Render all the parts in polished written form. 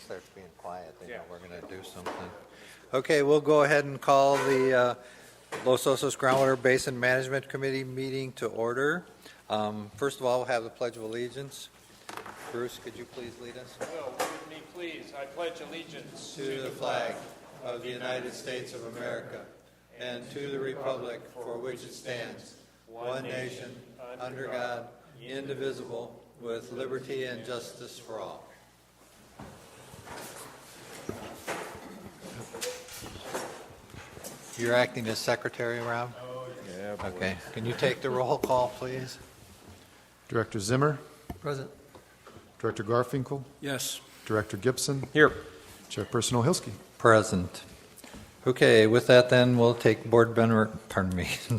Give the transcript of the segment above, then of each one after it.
starts being quiet, they know we're going to do something. Okay, we'll go ahead and call the Los Osos Groundwater Basin Management Committee meeting to order. First of all, we'll have the Pledge of Allegiance. Bruce, could you please lead us? Will, with me, please. I pledge allegiance To the flag of the United States of America and to the republic for which it stands, one nation, under God, indivisible, with liberty and justice for all. You're acting as secretary, Rob? Yeah, Okay. Can you take the roll call, please? Director Zimmer, Present. Director Garfinkel, Yes. Director Gibson, Here. Chairperson Ohilsky. Present. Okay, with that then, we'll take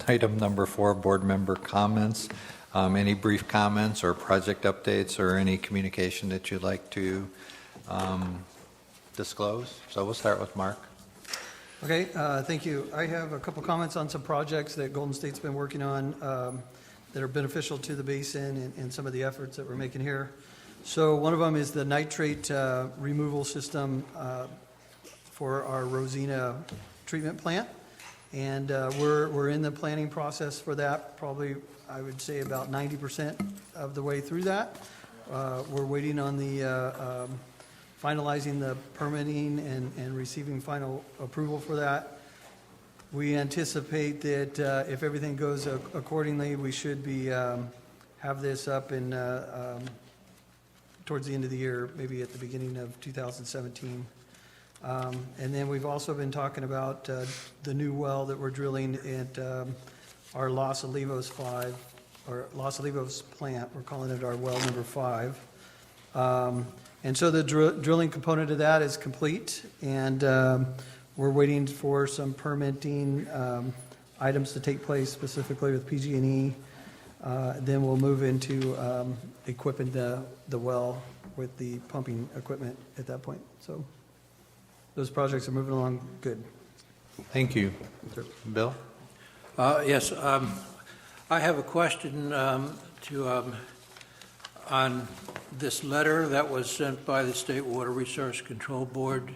item number 4, board member comments. Any brief comments or project updates or any communication that you'd like to disclose? So we'll start with Mark. Okay, thank you. I have a couple comments on some projects that Golden State's been working on that are beneficial to the basin and some of the efforts that we're making here. So one of them is the nitrate removal system for our Rosina treatment plant. And we're in the planning process for that, probably, I would say, about 90% of the way through that. We're waiting on the finalizing the permitting and receiving final approval for that. We anticipate that if everything goes accordingly, we should be have this up in towards the end of the year, maybe at the beginning of 2017. And then we've also been talking about the new well that we're drilling at our Los Olivos 5, or Los Olivos plant. We're calling it our well number 5. And so the drilling component of that is complete, and we're waiting for some permitting items to take place, specifically with PG&E. Then we'll move into equipping the well with the pumping equipment at that point. So those projects are moving along good. Thank you. Bill? Yes, I have a question on this letter that was sent by the State Water Resource Control Board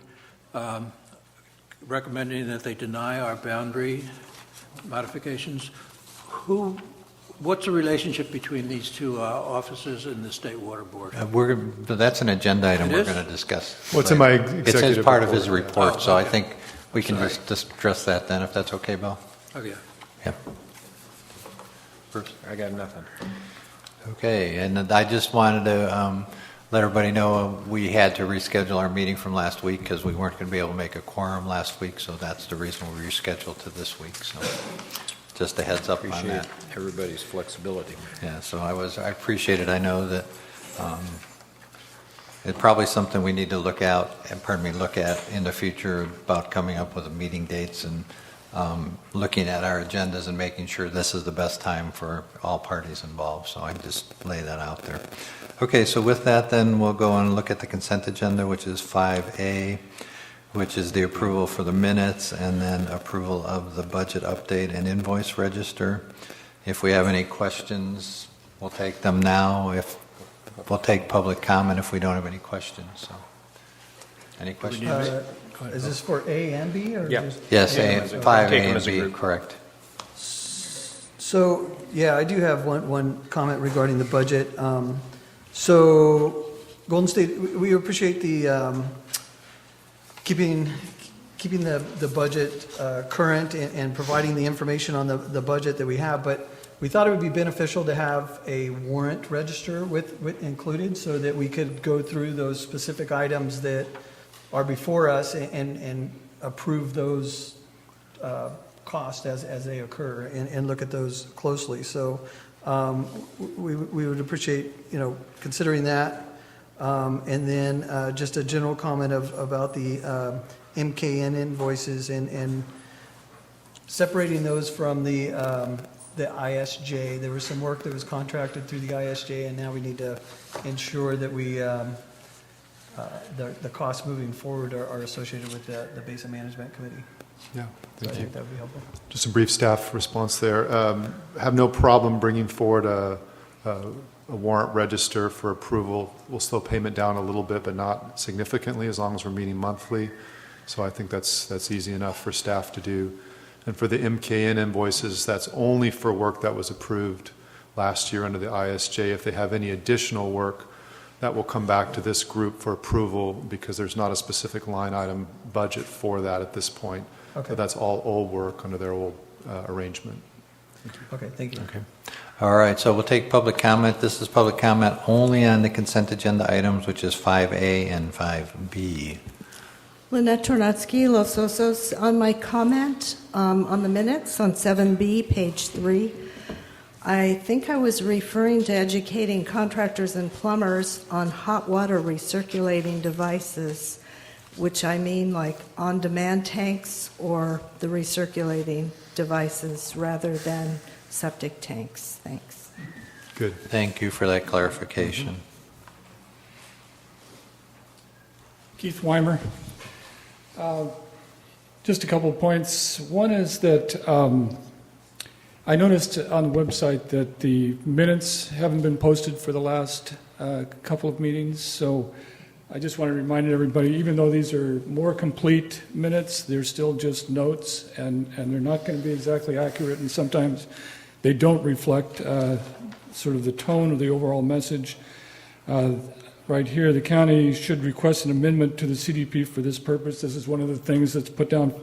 recommending that they deny our boundary modifications. What's the relationship between these two offices and the State Water Board? That's an agenda item It we're is? going to discuss. What's in my It's executive as part of report. his report, Oh, so I okay. think we can just address that then, if that's okay, Bill? Oh, yeah. Yeah. Bruce? I got nothing. Okay, and I just wanted to let everybody know we had to reschedule our meeting from last week because we weren't going to be able to make a quorum last week, so that's the reason we rescheduled to this week. So just a heads up on Appreciate that. everybody's flexibility. Yeah, so I appreciate it. I know that it's probably something we need to look at in the future about coming up with meeting dates and looking at our agendas and making sure this is the best time for all parties involved. So I just lay that out there. Okay, so with that then we'll go and look at the consent agenda, which is 5A, which is the approval for the minutes and then approval of the budget update and invoice register. If we have any questions, we'll take them now. We'll take public comment if we don't have any questions. So, any questions? Is this for A and B? Or Yeah. just Yes, A? 5A Take them and as a B, group. correct. So, yeah, I do have one comment regarding the budget. So, Golden State, we appreciate the keeping the budget current and providing the information on the budget that we have, but we thought it would be beneficial to have a warrant register with included so that we could go through those specific items that are before us and approve those costs as they occur and look at those closely. So we would appreciate, considering that. And then just a general comment about the MKN invoices and separating those from the ISJ. There was some work that was contracted through the ISJ, and now we need to ensure that we the costs moving forward are associated with the Basin Management Committee. Yeah, So I thank you. think that would be helpful. Just a brief staff response there. Have no problem bringing forward a warrant register for approval. We'll slow payment down a little bit, but not significantly, as long as we're meeting monthly. So I think that's easy enough for staff to do. And for the MKN invoices, that's only for work that was approved last year under the ISJ. If they have any additional work, that will come back to this group for approval, because there's not a specific line item budget for that at this point. Okay. But that's all old work under their old arrangement. Okay, thank you. Okay. All right, so we'll take public comment. This is public comment only on the consent agenda items, which is 5A and 5B. Lynette Tornatsky, Los Osos. On my comment on the minutes on 7B, page 3, I think I was referring to educating contractors and plumbers on hot water recirculating devices, which I mean like on-demand tanks or the recirculating devices rather than septic tanks. Thanks. Good. Thank you for that clarification. Keith Weimer. Just a couple of points. One is that I noticed on the website that the minutes haven't been posted for the last couple of meetings, so I just want to remind everybody, even though these are more complete minutes, they're still just notes, and they're not going to be exactly accurate, and sometimes they don't reflect sort of the tone of the overall message. Right here, the county should request an amendment to the CDP for this purpose. This is one of the things that's put down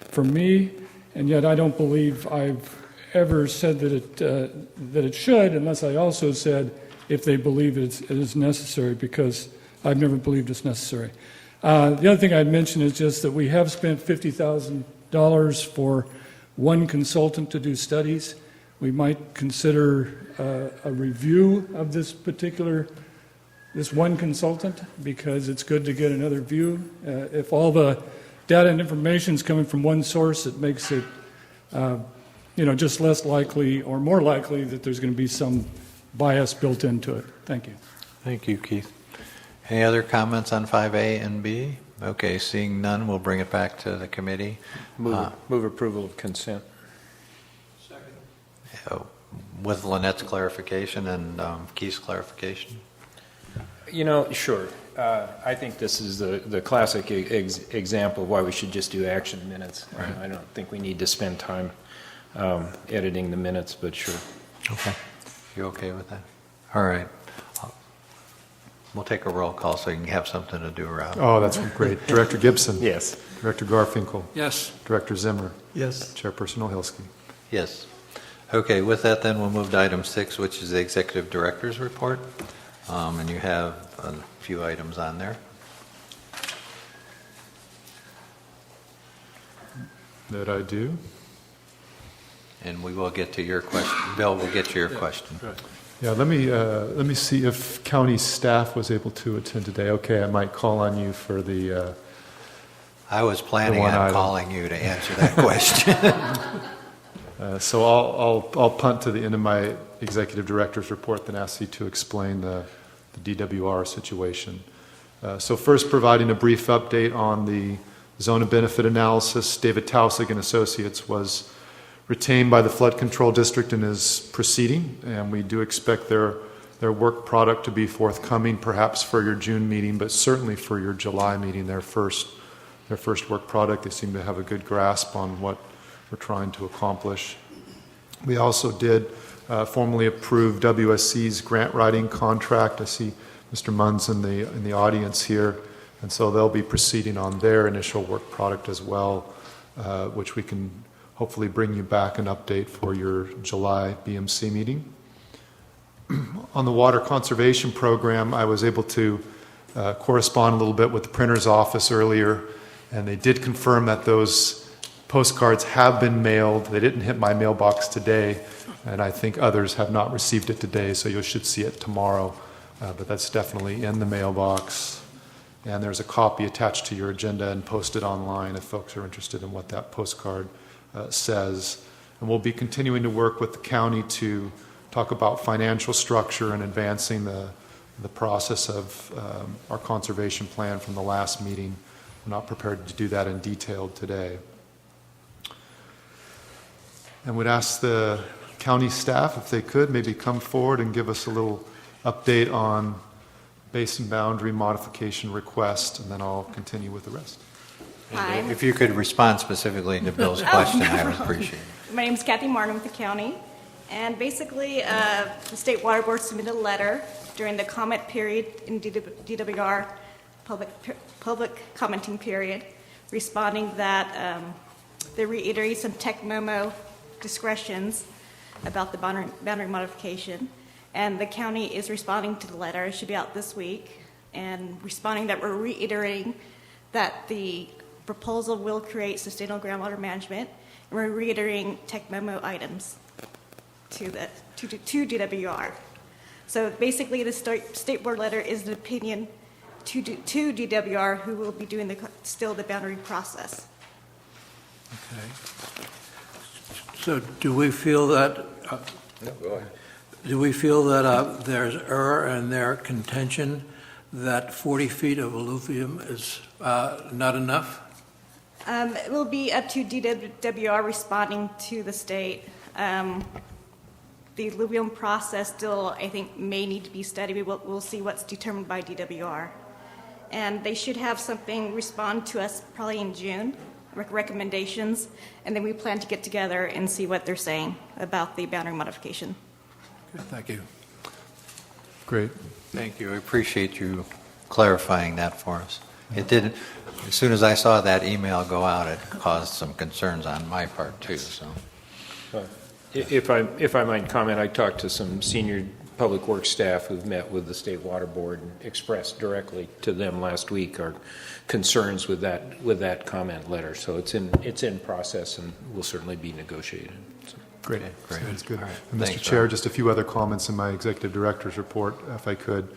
for me, and yet I don't believe I've ever said that it should, unless I also said if they believe it is necessary, because I've never believed it's necessary. The other thing I'd mention is just that we have spent $50,000 for one consultant to do studies. We might consider a review of this one consultant, because it's good to get another view. If all the data and information is coming from one source, it makes it just less likely or more likely that there's going to be some bias built into it. Thank you. Thank you, Keith. Any other comments on 5A and B? Okay, seeing none, we'll bring it back to the committee. Move approval of consent. With Lynette's clarification and Keith's clarification. Sure. I think this is the classic example of why we should just do action minutes. Right. I don't think we need to spend time editing the minutes, but sure. Okay. You okay with that? All right. We'll take a roll call so you can have something to do around. Oh, that's great. Director Gibson. Yes. Director Garfinkel. Yes. Director Zimmer. Yes. Chairperson Ohilski. Yes. Okay, with that then we'll move to item 6, which is the Executive Director's Report. And you have a few items on there. That I do. And we will get to your question. Bill, we'll get to your question. Right. Yeah, let me see if county staff was able to attend today. Okay, I might call on you for the. I was planning one on item. calling you to answer that question. So I'll punt to the end of my executive director's report, then ask you to explain the DWR situation. So first, providing a brief update on the zone of benefit analysis. David Tausig and Associates was retained by the Flood Control District and is proceeding, and we do expect their work product to be forthcoming, perhaps for your June meeting, but certainly for your July meeting, their first work product. They seem to have a good grasp on what we're trying to accomplish. We also did formally approve WSC's grant writing contract. I see Mr. Munns in the audience here, and so they'll be proceeding on their initial work product as well, which we can hopefully bring you back an update for your July BMC meeting. On the water conservation program, I was able to correspond a little bit with the printer's office earlier, and they did confirm that those postcards have been mailed. They didn't hit my mailbox today, and I think others have not received it today, so you should see it tomorrow. But that's definitely in the mailbox. And there's a copy attached to your agenda and posted online if folks are interested in what that postcard says. And we'll be continuing to work with the county to talk about financial structure and advancing the process of our conservation plan from the last meeting. We're not prepared to do that in detail today. And would ask the county staff, if they could, maybe come forward and give us a little update on basin boundary modification request, and then I'll continue with the rest. Hi. If you could respond specifically to Bill's question, I would appreciate it. My name is Kathy Martin with the county, and basically, the State Water Board submitted a letter during the comment period in DWR, public commenting period, responding that they reiterate some tech memo discretions about the boundary modification, and the county is responding to the letter. It should be out this week, and responding that we're reiterating that the proposal will create sustainable groundwater management, and we're reiterating tech memo items to DWR. So basically, the state board letter is an opinion to DWR, who will be doing the boundary process. Okay. So do we feel that, there's error in their contention that 40 feet of alluvium is not enough? It will be up to DWR responding to the state. The alluvium process still, I think, may need to be studied. We'll see what's determined by DWR. And they should have something respond to us probably in June, recommendations, and then we plan to get together and see what they're saying about the boundary modification. Good, thank you. Great. Thank you. I appreciate you clarifying that for us. It did, as soon as I saw that email go out, it caused some concerns on my part too, so. If I might comment, I talked to some senior public works staff who've met with the State Water Board and expressed directly to them last week our concerns with that comment letter. So it's in process and will certainly be negotiated. So. Great. Okay, great. That's good. All right. And Mr. Thanks, Chair, Rob. just a few other comments in my executive director's report, if I could.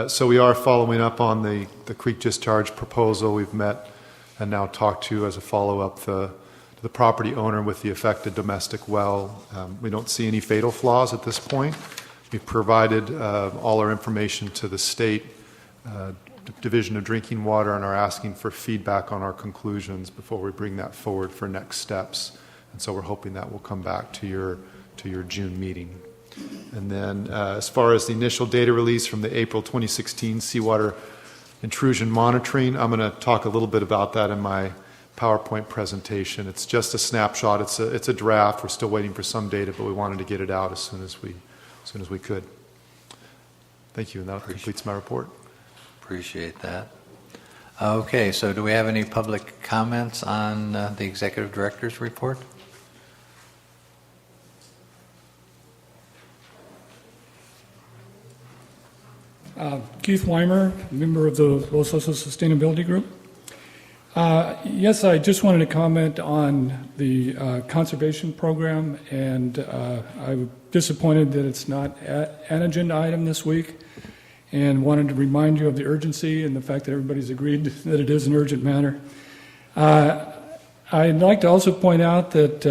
So we are following up on the creek discharge proposal. We've met and now talked to, as a follow-up, the property owner with the affected domestic well. We don't see any fatal flaws at this point. We've provided all our information to the state Division of Drinking Water and are asking for feedback on our conclusions before we bring that forward for next steps. And so we're hoping that will come back to your June meeting. And then as far as the initial data release from the April 2016 seawater intrusion monitoring, I'm going to talk a little bit about that in my PowerPoint presentation. It's just a snapshot. It's a draft. We're still waiting for some data, but we wanted to get it out as soon as we could. Thank you, and that completes my report. Appreciate that. Okay, so do we have any public comments on the executive director's report? Keith Weimer, member of the Los Osos Sustainability Group. Yes, I just wanted to comment on the conservation program, and I'm disappointed that it's not an agenda item this week, and wanted to remind you of the urgency and the fact that everybody's agreed that it is an urgent matter. I'd like to also point out that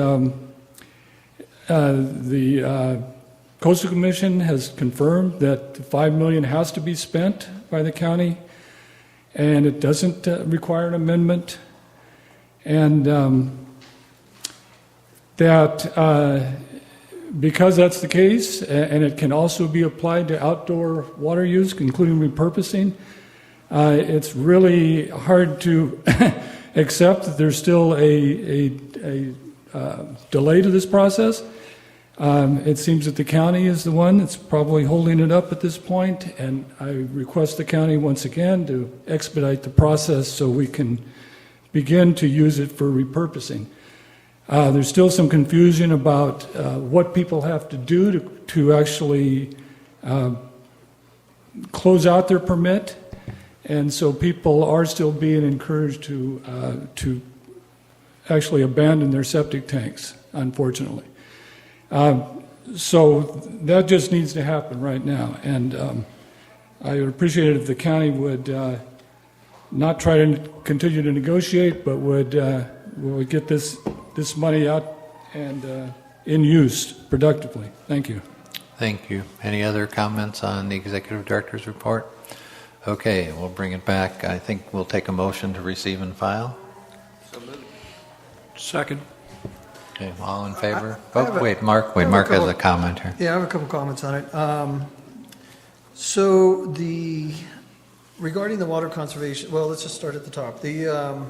the Coastal Commission has confirmed that $5 million has to be spent by the county, and it doesn't require an amendment, and that because that's the case, and it can also be applied to outdoor water use, including repurposing, it's really hard to accept that there's still a delay to this process. It seems that the county is the one that's probably holding it up at this point, and I request the county once again to expedite the process so we can begin to use it for repurposing. There's still some confusion about what people have to do to actually close out their permit, and so people are still being encouraged to actually abandon their septic tanks, unfortunately. So that just needs to happen right now, and I would appreciate it if the county would not try to continue to negotiate, but would get this money out and in use productively. Thank you. Thank you. Any other comments on the executive director's report? Okay, we'll bring it back. I think we'll take a motion to receive and file. Second. Okay, all in favor? I have Mark has a comment here. Yeah, I have a couple comments on it. So regarding the water conservation, well, let's just start at the top. The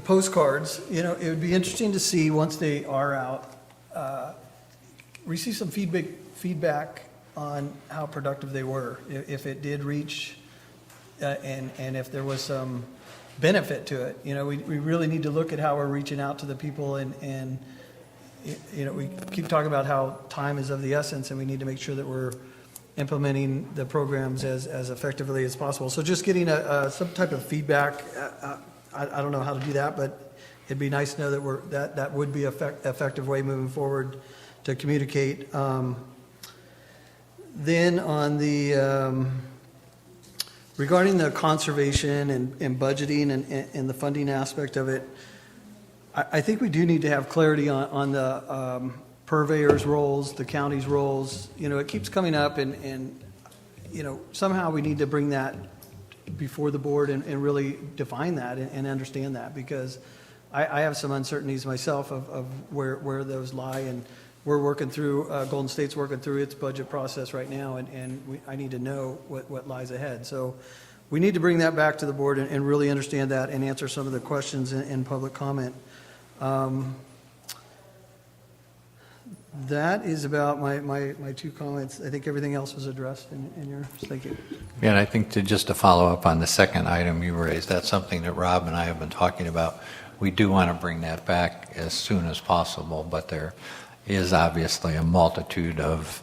postcards, it would be interesting to see once they are out, receive some feedback on how productive they were, if it did reach, and if there was some benefit to it. We really need to look at how we're reaching out to the people, and we keep talking about how time is of the essence, and we need to make sure that we're implementing the programs as effectively as possible. So just getting some type of feedback, I don't know how to do that, but it'd be nice to know that that would be an effective way moving forward to communicate. Then on the regarding the conservation and budgeting and the funding aspect of it, I think we do need to have clarity on the purveyor's roles, the county's roles. It keeps coming up, and somehow we need to bring that before the board and really define that and understand that, because I have some uncertainties myself of where those lie, and we're working through, Golden State's working through its budget process right now, and I need to know what lies ahead. So we need to bring that back to the board and really understand that and answer some of the questions in public comment. That is about my two comments. I think everything else was addressed in yours. Thank you. Yeah, and I think just to follow up on the second item you raised, that's something that Rob and I have been talking about. We do want to bring that back as soon as possible, but there is obviously a multitude of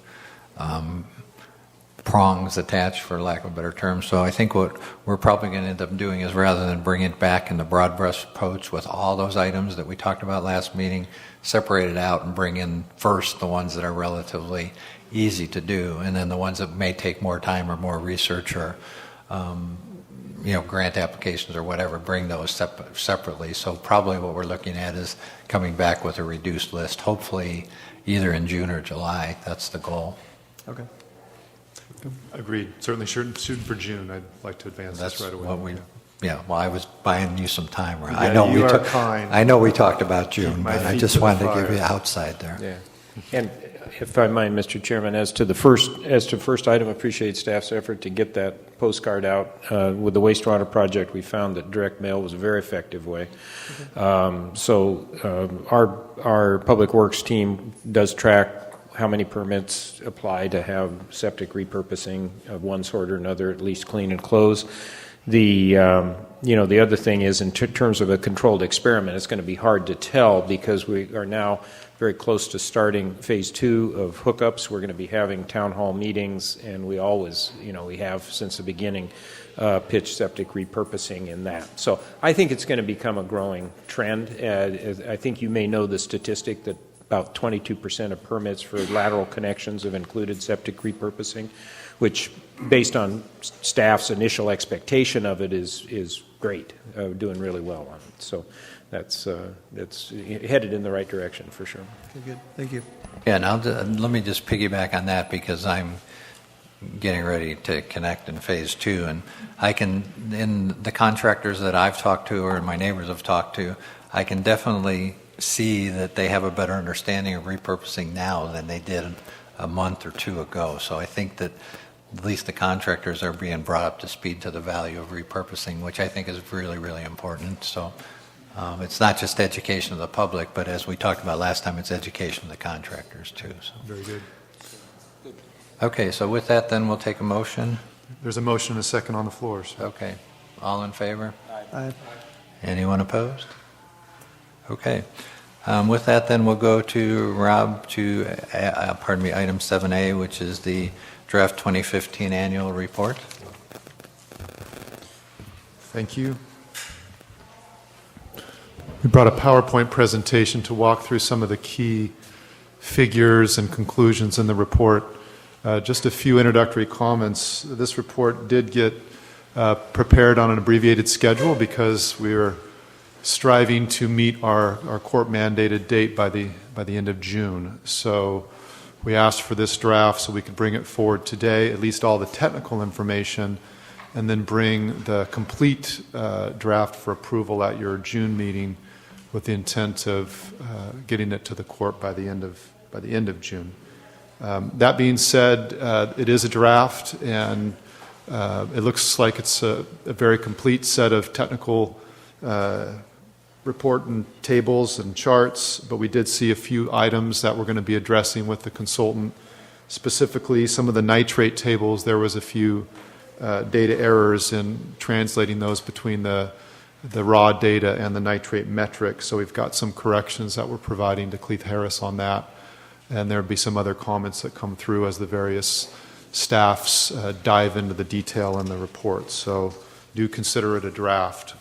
prongs attached, for lack of a better term. So I think what we're probably going to end up doing is, rather than bring it back in the broad brush approach with all those items that we talked about last meeting, separate it out and bring in first the ones that are relatively easy to do, and then the ones that may take more time or more research or grant applications or whatever, bring those separately. So probably what we're looking at is coming back with a reduced list, hopefully either in June or July. That's the goal. Okay. Agreed. Certainly shooting for June. I'd like to advance That's this right away. what we. Yeah, well, I was buying you some time. Yeah, I know you are kind. I know we talked about June, Keep my but I feet just to the wanted to fire. give you outside there. Yeah. And if I mind, Mr. Chairman, as to first item, appreciate staff's effort to get that postcard out. With the wastewater project, we found that direct mail was a very effective way. Our public works team does track how many permits apply to have septic repurposing of one sort or another, at least clean and close. The other thing is, in terms of a controlled experiment, it's going to be hard to tell, because we are now very close to starting phase 2 of hookups. We're going to be having town hall meetings, and we always, we have since the beginning pitched septic repurposing in that. So I think it's going to become a growing trend. I think you may know the statistic that about 22% of permits for lateral connections have included septic repurposing, which, based on staff's initial expectation of it, is great, doing really well on it. So that's headed in the right direction for sure. Okay, good. Thank you. Yeah, now let me just piggyback on that, because I'm getting ready to connect in phase 2, and in the contractors that I've talked to or my neighbors have talked to, I can definitely see that they have a better understanding of repurposing now than they did a month or two ago. So I think that at least the contractors are being brought up to speed to the value of repurposing, which I think is really, really important. So it's not just education of the public, but as we talked about last time, it's education of the contractors too. So. Very good. Okay, so with that, then we'll take a motion. There's a motion and a second on the floor. So. Okay, all in favor? Aye. Anyone opposed? Okay. With that, then we'll go to Rob to, item 7A, which is the draft 2015 annual report. Thank you. We brought a PowerPoint presentation to walk through some of the key figures and conclusions in the report. Just a few introductory comments. This report did get prepared on an abbreviated schedule because we were striving to meet our court-mandated date by the end of June. So we asked for this draft so we could bring it forward today, at least all the technical information, and then bring the complete draft for approval at your June meeting with the intent of getting it to the court by the end of June. That being said, it is a draft, and it looks like it's a very complete set of technical report and tables and charts, but we did see a few items that we're going to be addressing with the consultant. Specifically, some of the nitrate tables, there was a few data errors in translating those between the raw data and the nitrate metric, so we've got some corrections that we're providing to Cleith Harris on that. And there'll be some other comments that come through as the various staffs dive into the detail in the report. So do consider it a draft.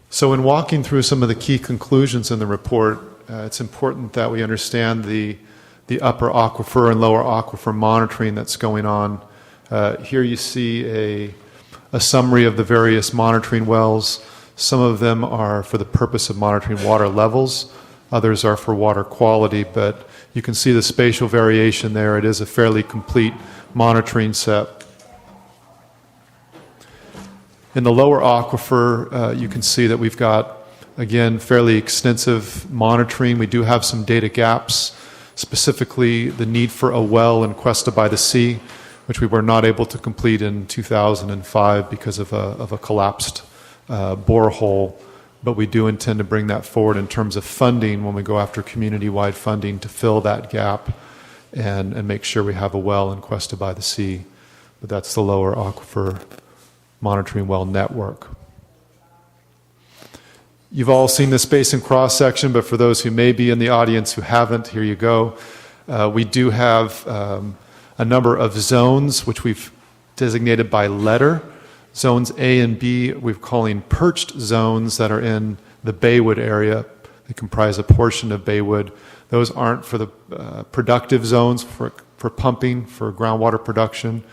So in walking through some of the key conclusions in the report, it's important that we understand the upper aquifer and lower aquifer monitoring that's going on. Here you see a summary of the various monitoring wells. Some of them are for the purpose of monitoring water levels. Others are for water quality, but you can see the spatial variation there. It is a fairly complete monitoring set. In the lower aquifer, you can see that we've got, again, fairly extensive monitoring. We do have some data gaps, specifically the need for a well in Cuesta by the Sea, which we were not able to complete in 2005 because of a collapsed borehole, but we do intend to bring that forward in terms of funding when we go after community-wide funding to fill that gap and make sure we have a well in Cuesta by the Sea. But that's the lower aquifer monitoring well network. You've all seen this basin cross-section, but for those who may be in the audience who haven't, here you go. We do have a number of zones which we've designated by letter. Zones A and B we're calling perched zones that are in the Baywood area. They comprise a portion of Baywood. Those aren't for the productive zones for pumping, for groundwater production.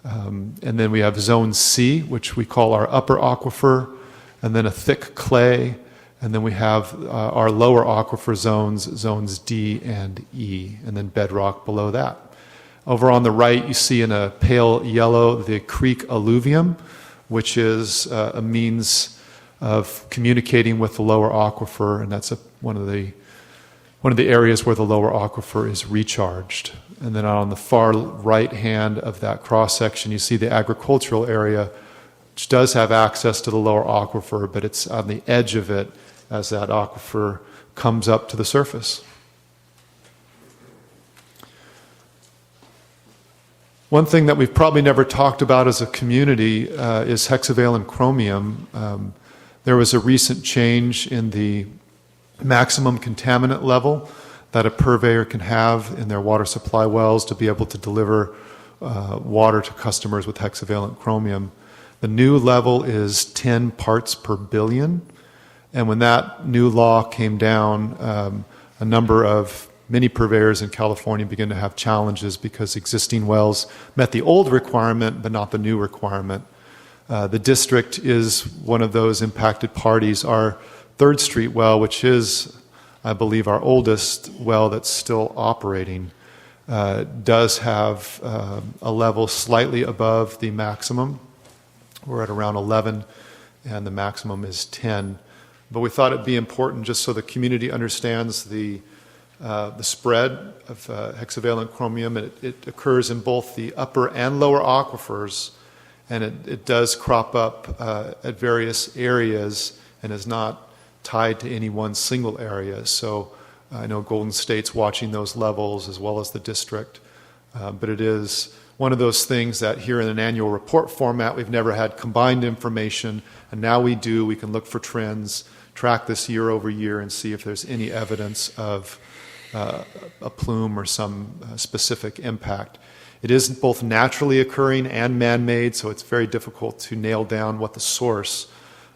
And then we have Zone C, which we call our upper aquifer, and then a thick clay. And then we have our lower aquifer zones, zones D and E, and then bedrock below that. Over on the right, you see in a pale yellow the creek alluvium, which is a means of communicating with the lower aquifer, and that's one of the areas where the lower aquifer is recharged. And then on the far right hand of that cross section, you see the agricultural area, which does have access to the lower aquifer, but it's on the edge of it as that aquifer comes up to the surface. One thing that we've probably never talked about as a community is hexavalent chromium. There was a recent change in the maximum contaminant level that a purveyor can have in their water supply wells to be able to deliver water to customers with hexavalent chromium. The new level is 10 parts per billion. And when that new law came down, a number of many purveyors in California began to have challenges because existing wells met the old requirement but not the new requirement. The district is one of those impacted parties. Our 3rd Street well, which is, I believe, our oldest well that's still operating, does have a level slightly above the maximum. We're at around 11, and the maximum is 10. But we thought it'd be important just so the community understands the spread of hexavalent chromium. It occurs in both the upper and lower aquifers, and it does crop up at various areas and is not tied to any one single area. So I know Golden State's watching those levels as well as the district, but it is one of those things that here in an annual report format we've never had combined information, and now we do. We can look for trends, track this year over year, and see if there's any evidence of a plume or some specific impact. It is both naturally occurring and man-made, so it's very difficult to nail down what the source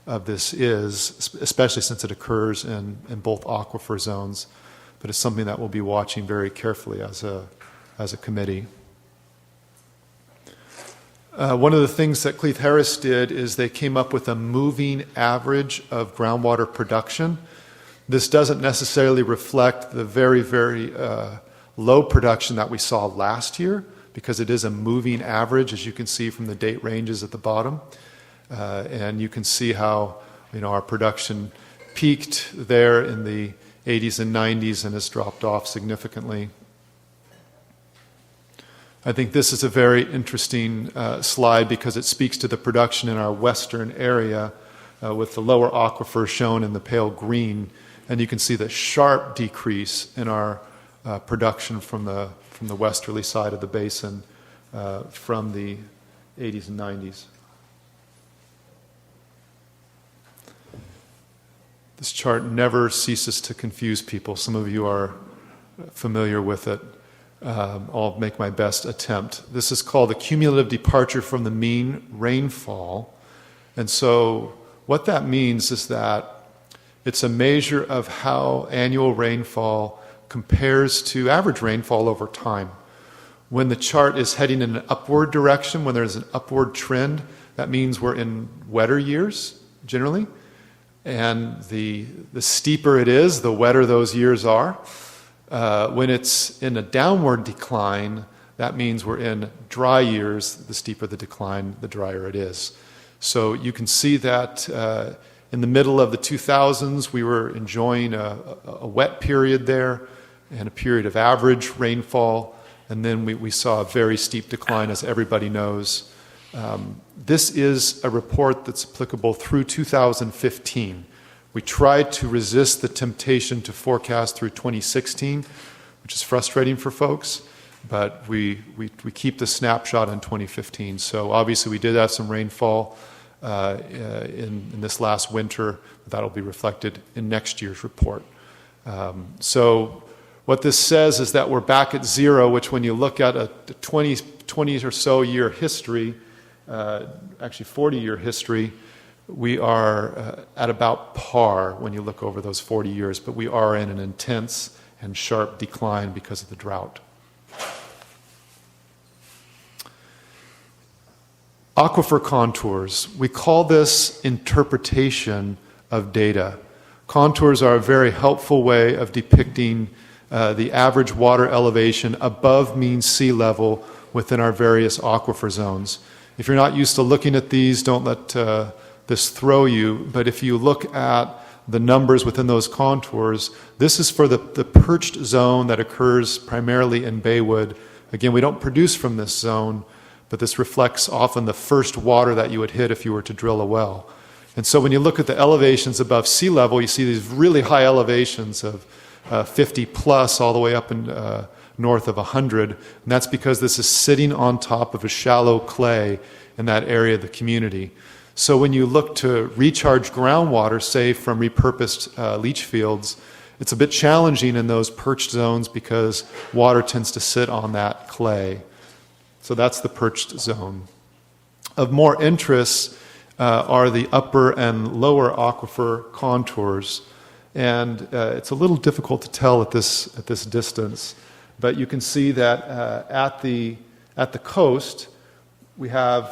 of this is, especially since it occurs in both aquifer zones. But it's something that we'll be watching very carefully as a committee. One of the things that Cleith Harris did is they came up with a moving average of groundwater production. This doesn't necessarily reflect the very, very low production that we saw last year, because it is a moving average, as you can see from the date ranges at the bottom. And you can see how our production peaked there in the 80s and 90s and has dropped off significantly. I think this is a very interesting slide because it speaks to the production in our western area with the lower aquifer shown in the pale green. And you can see the sharp decrease in our production from the westerly side of the basin from the 80s and 90s. This chart never ceases to confuse people. Some of you are familiar with it. I'll make my best attempt. This is called the cumulative departure from the mean rainfall. And so what that means is that it's a measure of how annual rainfall compares to average rainfall over time. When the chart is heading in an upward direction, when there's an upward trend, that means we're in wetter years, generally. And the steeper it is, the wetter those years are. When it's in a downward decline, that means we're in dry years. The steeper the decline, the drier it is. So you can see that in the middle of the 2000s, we were enjoying a wet period there and a period of average rainfall. And then we saw a very steep decline, as everybody knows. This is a report that's applicable through 2015. We tried to resist the temptation to forecast through 2016, which is frustrating for folks, but we keep the snapshot in 2015. So obviously we did have some rainfall in this last winter. That'll be reflected in next year's report. So what this says is that we're back at zero, which when you look at a 20 or so year history, actually 40-year history, we are at about par when you look over those 40 years, but we are in an intense and sharp decline because of the drought. Aquifer contours. We call this interpretation of data. Contours are a very helpful way of depicting the average water elevation above mean sea level within our various aquifer zones. If you're not used to looking at these, don't let this throw you, but if you look at the numbers within those contours, this is for the perched zone that occurs primarily in Baywood. Again, we don't produce from this zone, but this reflects often the first water that you would hit if you were to drill a well. And so when you look at the elevations above sea level, you see these really high elevations of 50 plus all the way up in north of 100, and that's because this is sitting on top of a shallow clay in that area of the community. So when you look to recharge groundwater, say from repurposed leach fields, it's a bit challenging in those perched zones because water tends to sit on that clay. So that's the perched zone. Of more interest are the upper and lower aquifer contours. And it's a little difficult to tell at this distance, but you can see that at the coast we have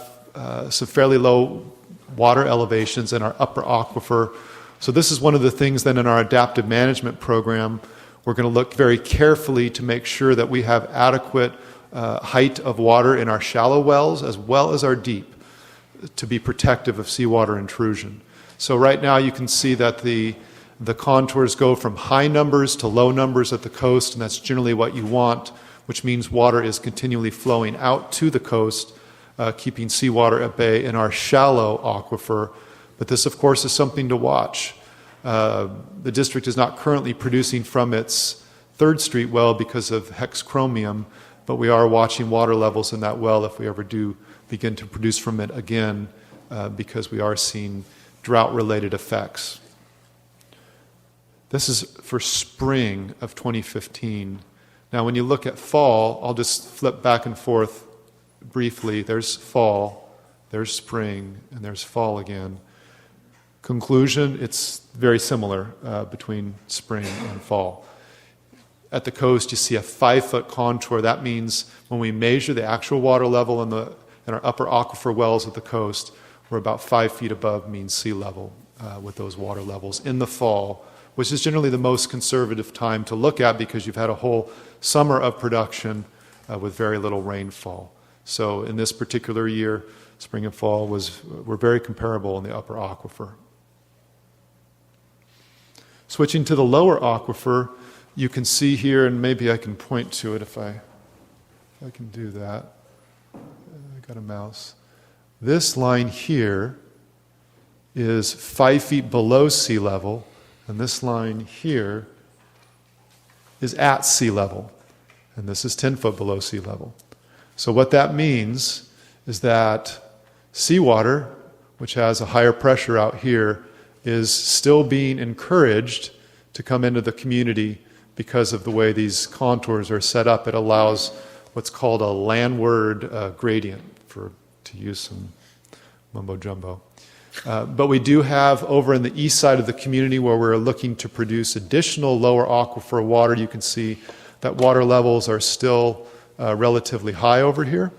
some fairly low water elevations in our upper aquifer. So this is one of the things then in our adaptive management program. We're going to look very carefully to make sure that we have adequate height of water in our shallow wells as well as our deep to be protective of seawater intrusion. So right now you can see that the contours go from high numbers to low numbers at the coast, and that's generally what you want, which means water is continually flowing out to the coast, keeping seawater at bay in our shallow aquifer. But this, of course, is something to watch. The district is not currently producing from its 3rd Street well because of hexchromium, but we are watching water levels in that well if we ever do begin to produce from it again, because we are seeing drought-related effects. This is for spring of 2015. Now, when you look at fall, I'll just flip back and forth briefly. There's fall, there's spring, and there's fall again. Conclusion, it's very similar between spring and fall. At the coast, you see a 5-foot contour. That means when we measure the actual water level in our upper aquifer wells at the coast, we're about 5 feet above mean sea level with those water levels in the fall, which is generally the most conservative time to look at because you've had a whole summer of production with very little rainfall. So in this particular year, spring and fall were very comparable in the upper aquifer. Switching to the lower aquifer, you can see here, and maybe I can point to it if I can do that. I got a mouse. This line here is 5 feet below sea level, and this line here is at sea level, and this is 10 foot below sea level. So what that means is that seawater, which has a higher pressure out here, is still being encouraged to come into the community because of the way these contours are set up. It allows what's called a landward gradient, to use some mumbo-jumbo. But we do have over in the east side of the community where we're looking to produce additional lower aquifer water. You can see that water levels are still relatively high over here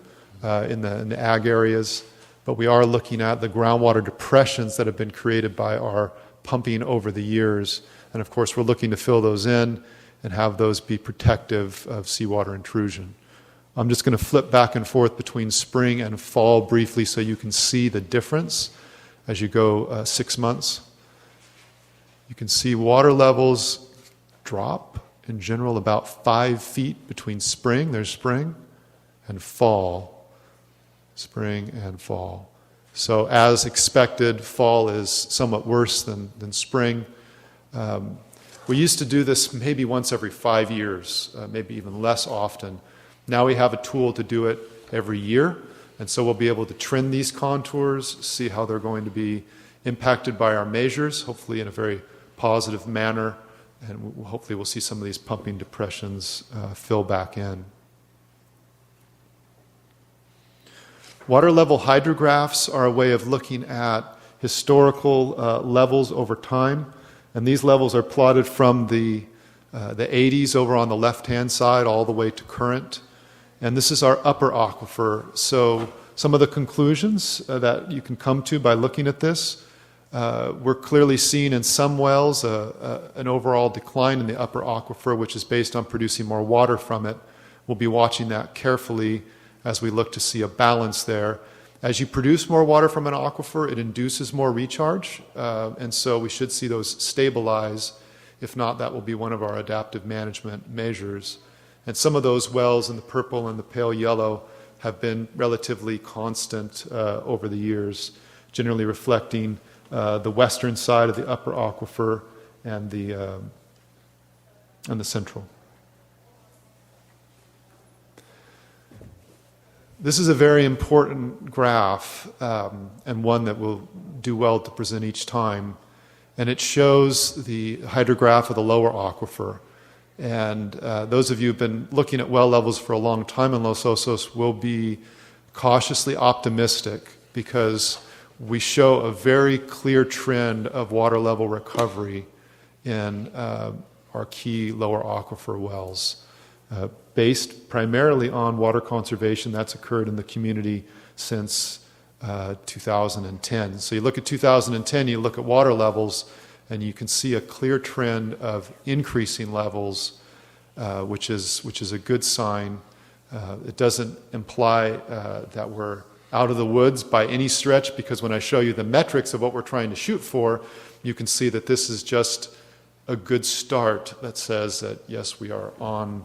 in the ag areas. But we are looking at the groundwater depressions that have been created by our pumping over the years. And of course, we're looking to fill those in and have those be protective of seawater intrusion. I'm just going to flip back and forth between spring and fall briefly so you can see the difference as you go 6 months. You can see water levels drop in general about 5 feet between spring, there's spring, and fall. Spring and fall. So as expected, fall is somewhat worse than spring. We used to do this maybe once every 5 years, maybe even less often. Now we have a tool to do it every year, and so we'll be able to trend these contours, see how they're going to be impacted by our measures, hopefully in a very positive manner, and hopefully we'll see some of these pumping depressions fill back in. Water level hydrographs are a way of looking at historical levels over time, and these levels are plotted from the 80s over on the left-hand side all the way to current. And this is our upper aquifer. So some of the conclusions that you can come to by looking at this, we're clearly seeing in some wells an overall decline in the upper aquifer, which is based on producing more water from it. We'll be watching that carefully as we look to see a balance there. As you produce more water from an aquifer, it induces more recharge, and so we should see those stabilize. If not, that will be one of our adaptive management measures. And some of those wells in the purple and the pale yellow have been relatively constant over the years, generally reflecting the western side of the upper aquifer and the central. This is a very important graph, and one that will do well to present each time. And it shows the hydrograph of the lower aquifer. And those of you who have been looking at well levels for a long time in Los Osos will be cautiously optimistic because we show a very clear trend of water level recovery in our key lower aquifer wells. Based primarily on water conservation that's occurred in the community since 2010. So you look at 2010, you look at water levels, and you can see a clear trend of increasing levels, which is a good sign. It doesn't imply that we're out of the woods by any stretch, because when I show you the metrics of what we're trying to shoot for, you can see that this is just a good start that says that, yes, we are on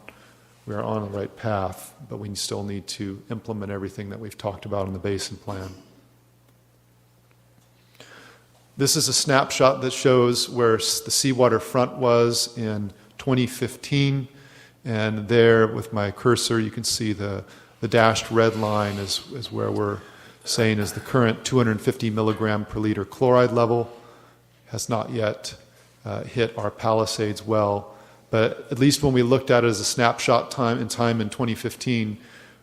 the right path, but we still need to implement everything that we've talked about in the basin plan. This is a snapshot that shows where the seawater front was in 2015, and there with my cursor you can see the dashed red line is where we're saying is the current 250 milligram per liter chloride level. Has not yet hit our Palisades well. But at least when we looked at it as a snapshot in 2015,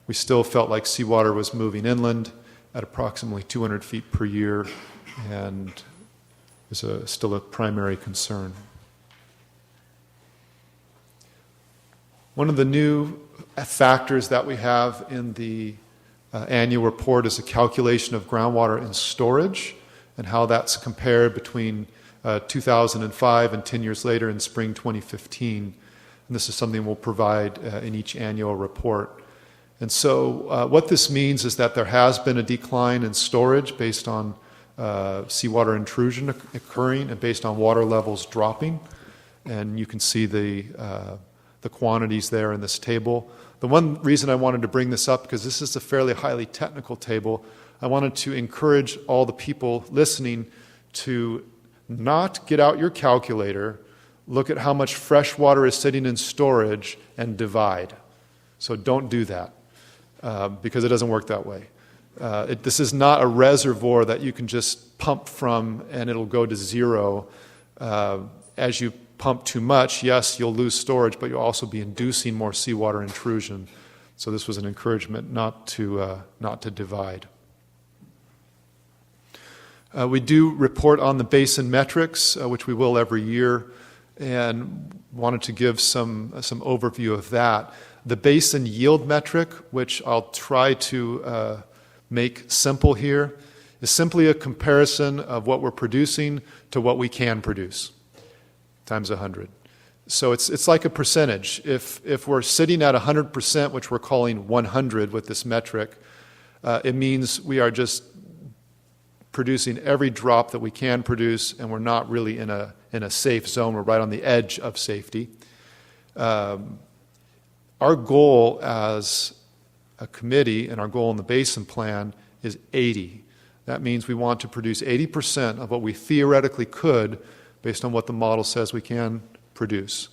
we still felt like seawater was moving inland at approximately 200 feet per year, and is still a primary concern. One of the new factors that we have in the annual report is a calculation of groundwater in storage and how that's compared between 2005 and 10 years later in spring 2015. And this is something we'll provide in each annual report. And so what this means is that there has been a decline in storage based on seawater intrusion occurring and based on water levels dropping. and you can see the quantities there in this table. The one reason I wanted to bring this up, because this is a fairly highly technical table, I wanted to encourage all the people listening to not get out your calculator, look at how much fresh water is sitting in storage, and divide. So don't do that, because it doesn't work that way. This is not a reservoir that you can just pump from and it'll go to zero. As you pump too much, yes, you'll lose storage, but you'll also be inducing more seawater intrusion. So this was an encouragement not to divide. We do report on the basin metrics, which we will every year, and wanted to give some overview of that. The basin yield metric, which I'll try to make simple here, is simply a comparison of what we're producing to what we can produce, times 100. So it's like a percentage. If we're sitting at 100%, which we're calling 100 with this metric, it means we are just producing every drop that we can produce, and we're not really in a safe zone. We're right on the edge of safety. Our goal as a committee and our goal in the basin plan is 80. That means we want to produce 80% of what we theoretically could based on what the model says we can produce.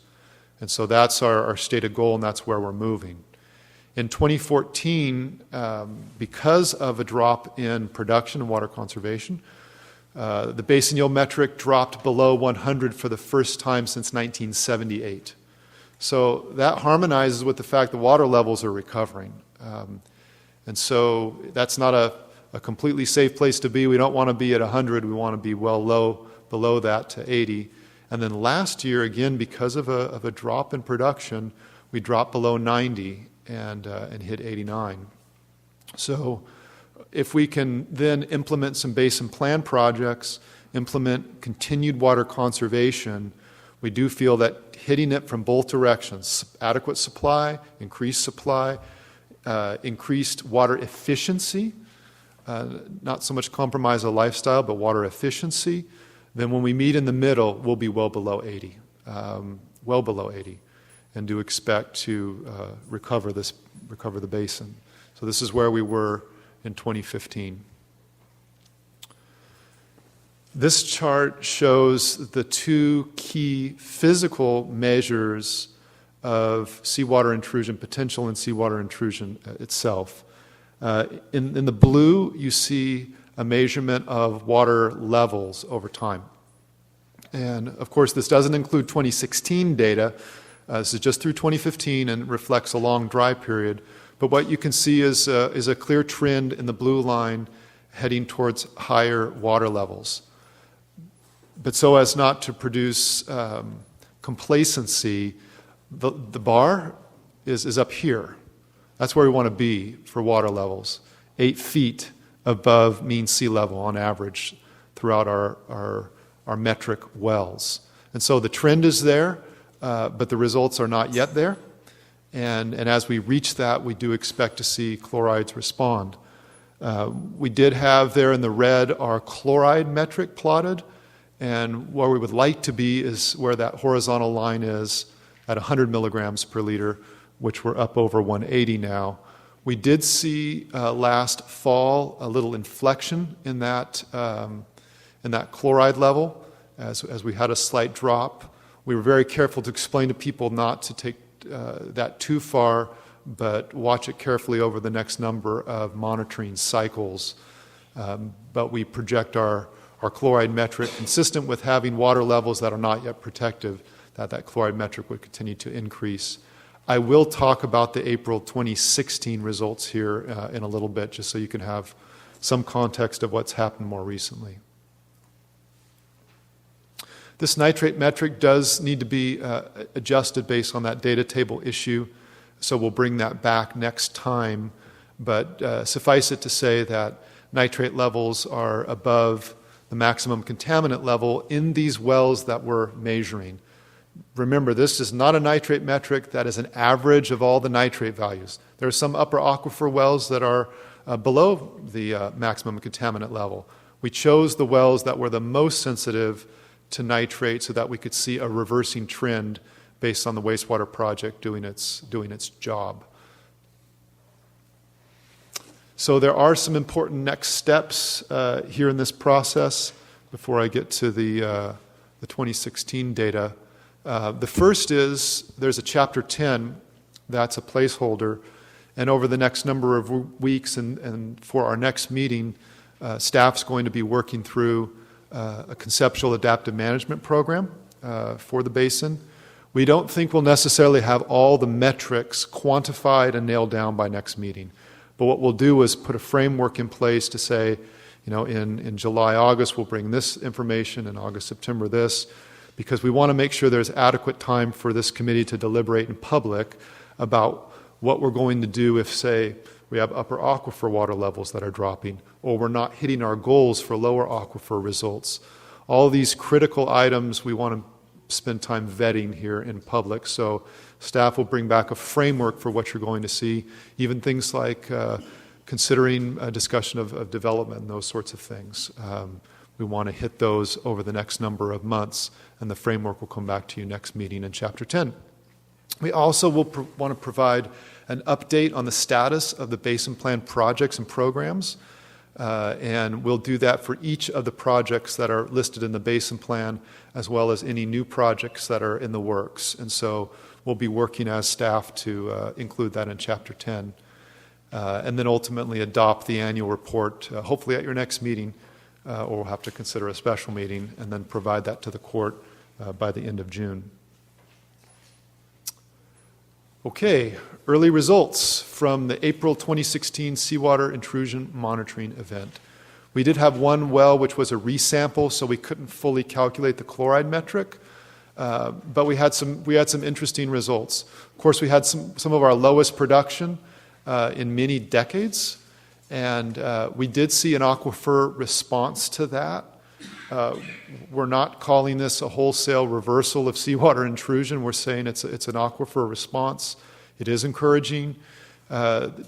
And so that's our stated goal, and that's where we're moving. In 2014, because of a drop in production and water conservation, the basin yield metric dropped below 100 for the first time since 1978. So that harmonizes with the fact that water levels are recovering. And so that's not a completely safe place to be. We don't want to be at 100. We want to be below that to 80. And then last year, again, because of a drop in production, we dropped below 90 and hit 89. So if we can then implement some basin plan projects, implement continued water conservation, we do feel that hitting it from both directions, adequate supply, increased water efficiency, not so much compromise of lifestyle, but water efficiency, then when we meet in the middle, we'll be well below 80, and do expect to recover the basin. So this is where we were in 2015. This chart shows the two key physical measures of seawater intrusion potential and seawater intrusion itself. In the blue, you see a measurement of water levels over time. And of course, this doesn't include 2016 data. This is just through 2015 and reflects a long dry period. But what you can see is a clear trend in the blue line heading towards higher water levels. But so as not to produce complacency, the bar is up here. That's where we want to be for water levels, 8 feet above mean sea level on average throughout our metric wells. And so the trend is there, but the results are not yet there. And as we reach that, we do expect to see chlorides respond. We did have there in the red our chloride metric plotted, and where we would like to be is where that horizontal line is at 100 milligrams per liter, which we're up over 180 now. We did see last fall a little inflection in that chloride level as we had a slight drop. We were very careful to explain to people not to take that too far, but watch it carefully over the next number of monitoring cycles. But we project our chloride metric consistent with having water levels that are not yet protective, that chloride metric would continue to increase. I will talk about the April 2016 results here in a little bit, just so you can have some context of what's happened more recently. This nitrate metric does need to be adjusted based on that data table issue, so we'll bring that back next time. But suffice it to say that nitrate levels are above the maximum contaminant level in these wells that we're measuring. Remember, this is not a nitrate metric that is an average of all the nitrate values. There are some upper aquifer wells that are below the maximum contaminant level. We chose the wells that were the most sensitive to nitrate so that we could see a reversing trend based on the wastewater project doing its job. So there are some important next steps here in this process before I get to the 2016 data. The first is there's a Chapter 10 that's a placeholder, and over the next number of weeks and for our next meeting, staff's going to be working through a conceptual adaptive management program for the basin. We don't think we'll necessarily have all the metrics quantified and nailed down by next meeting. But what we'll do is put a framework in place to say, in July, August, we'll bring this information, in August, September, this, because we want to make sure there's adequate time for this committee to deliberate in public about what we're going to do if, say, we have upper aquifer water levels that are dropping, or we're not hitting our goals for lower aquifer results. All these critical items we want to spend time vetting here in public. So staff will bring back a framework for what you're going to see, even things like considering a discussion of development and those sorts of things. We want to hit those over the next number of months, and the framework will come back to you next meeting in Chapter 10. We also will want to provide an update on the status of the Basin Plan projects and programs, and we'll do that for each of the projects that are listed in the Basin Plan, as well as any new projects that are in the works. And so we'll be working as staff to include that in Chapter 10, and then ultimately adopt the annual report, hopefully at your next meeting, or we'll have to consider a special meeting, and then provide that to the court by the end of June. Okay, early results from the April 2016 seawater intrusion monitoring event. We did have one well which was a resample, so we couldn't fully calculate the chloride metric, but we had some interesting results. Of course, we had some of our lowest production in many decades, and we did see an aquifer response to that. We're not calling this a wholesale reversal of seawater intrusion. We're saying it's an aquifer response. It is encouraging.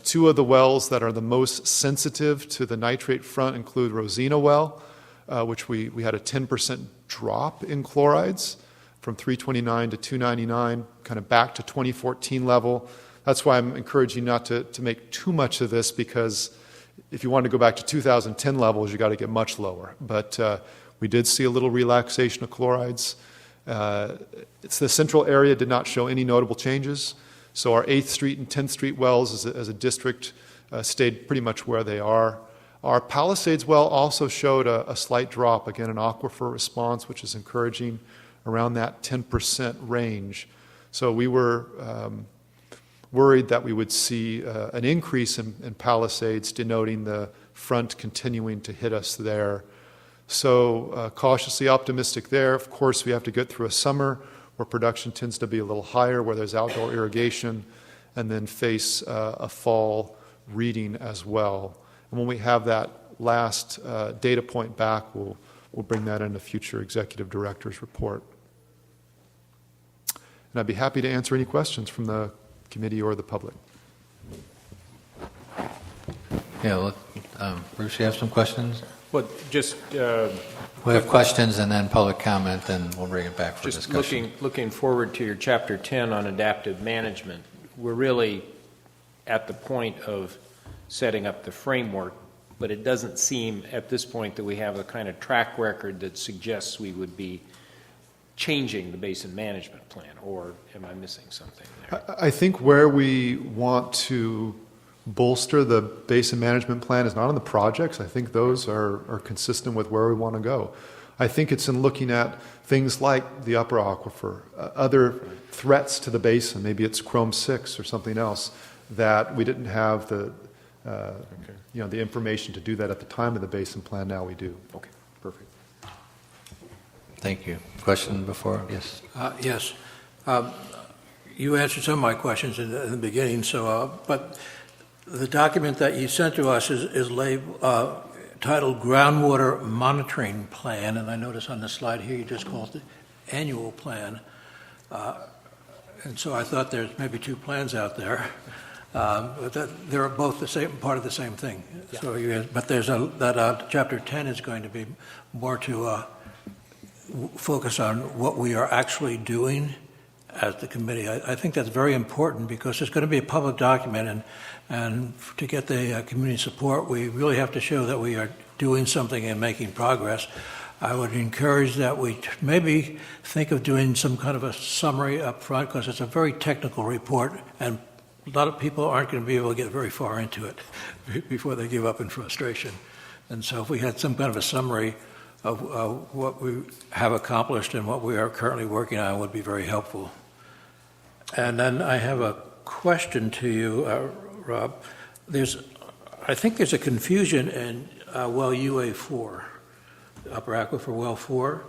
Two of the wells that are the most sensitive to the nitrate front include Rosina well, which we had a 10% drop in chlorides from 329 to 299, kind of back to 2014 level. That's why I'm encouraging not to make too much of this, because if you want to go back to 2010 levels, you got to get much lower. But we did see a little relaxation of chlorides. It's the central area did not show any notable changes. So our 8th Street and 10th Street wells as a district stayed pretty much where they are. Our Palisades well also showed a slight drop, again an aquifer response, which is encouraging, around that 10% range. So we were worried that we would see an increase in Palisades, denoting the front continuing to hit us there. So cautiously optimistic there. Of course, we have to get through a summer where production tends to be a little higher, where there's outdoor irrigation, and then face a fall reading as well. And when we have that last data point back, we'll bring that in a future executive director's report. And I'd be happy to answer any questions from the committee or the public. Yeah, Bruce, you have some questions? Well, just We have questions and then public comment, and we'll bring it back for just discussion. looking forward to your Chapter 10 on adaptive management. We're really at the point of setting up the framework, but it doesn't seem at this point that we have a kind of track record that suggests we would be changing the basin management plan, or am I missing something there? I think where we want to bolster the basin management plan is not on the projects. I think those are consistent with where we want to go. I think it's in looking at things like the upper aquifer, other threats to the basin. Maybe it's Chrome 6 or something else that we didn't have the information to do that at the time of the basin plan. Now we do. Okay, perfect. Thank you. Question before? Yes. Yes. You answered some of my questions in the beginning, but the document that you sent to us is titled Groundwater Monitoring Plan, and I notice on the slide here you just called it Annual Plan. And so I thought there's maybe two plans out there, but they're both the same, part of the same thing. Yeah. So but there's that Chapter 10 is going to be more to focus on what we are actually doing as the committee. I think that's very important because it's going to be a public document, and to get the community support, we really have to show that we are doing something and making progress. I would encourage that we maybe think of doing some kind of a summary up front, because it's a very technical report, and a lot of people aren't going to be able to get very far into it before they give up in frustration. And so if we had some kind of a summary of what we have accomplished and what we are currently working on, would be very helpful. And then I have a question to you, Rob. I think there's a confusion in well UA4, Upper Aquifer Well 4.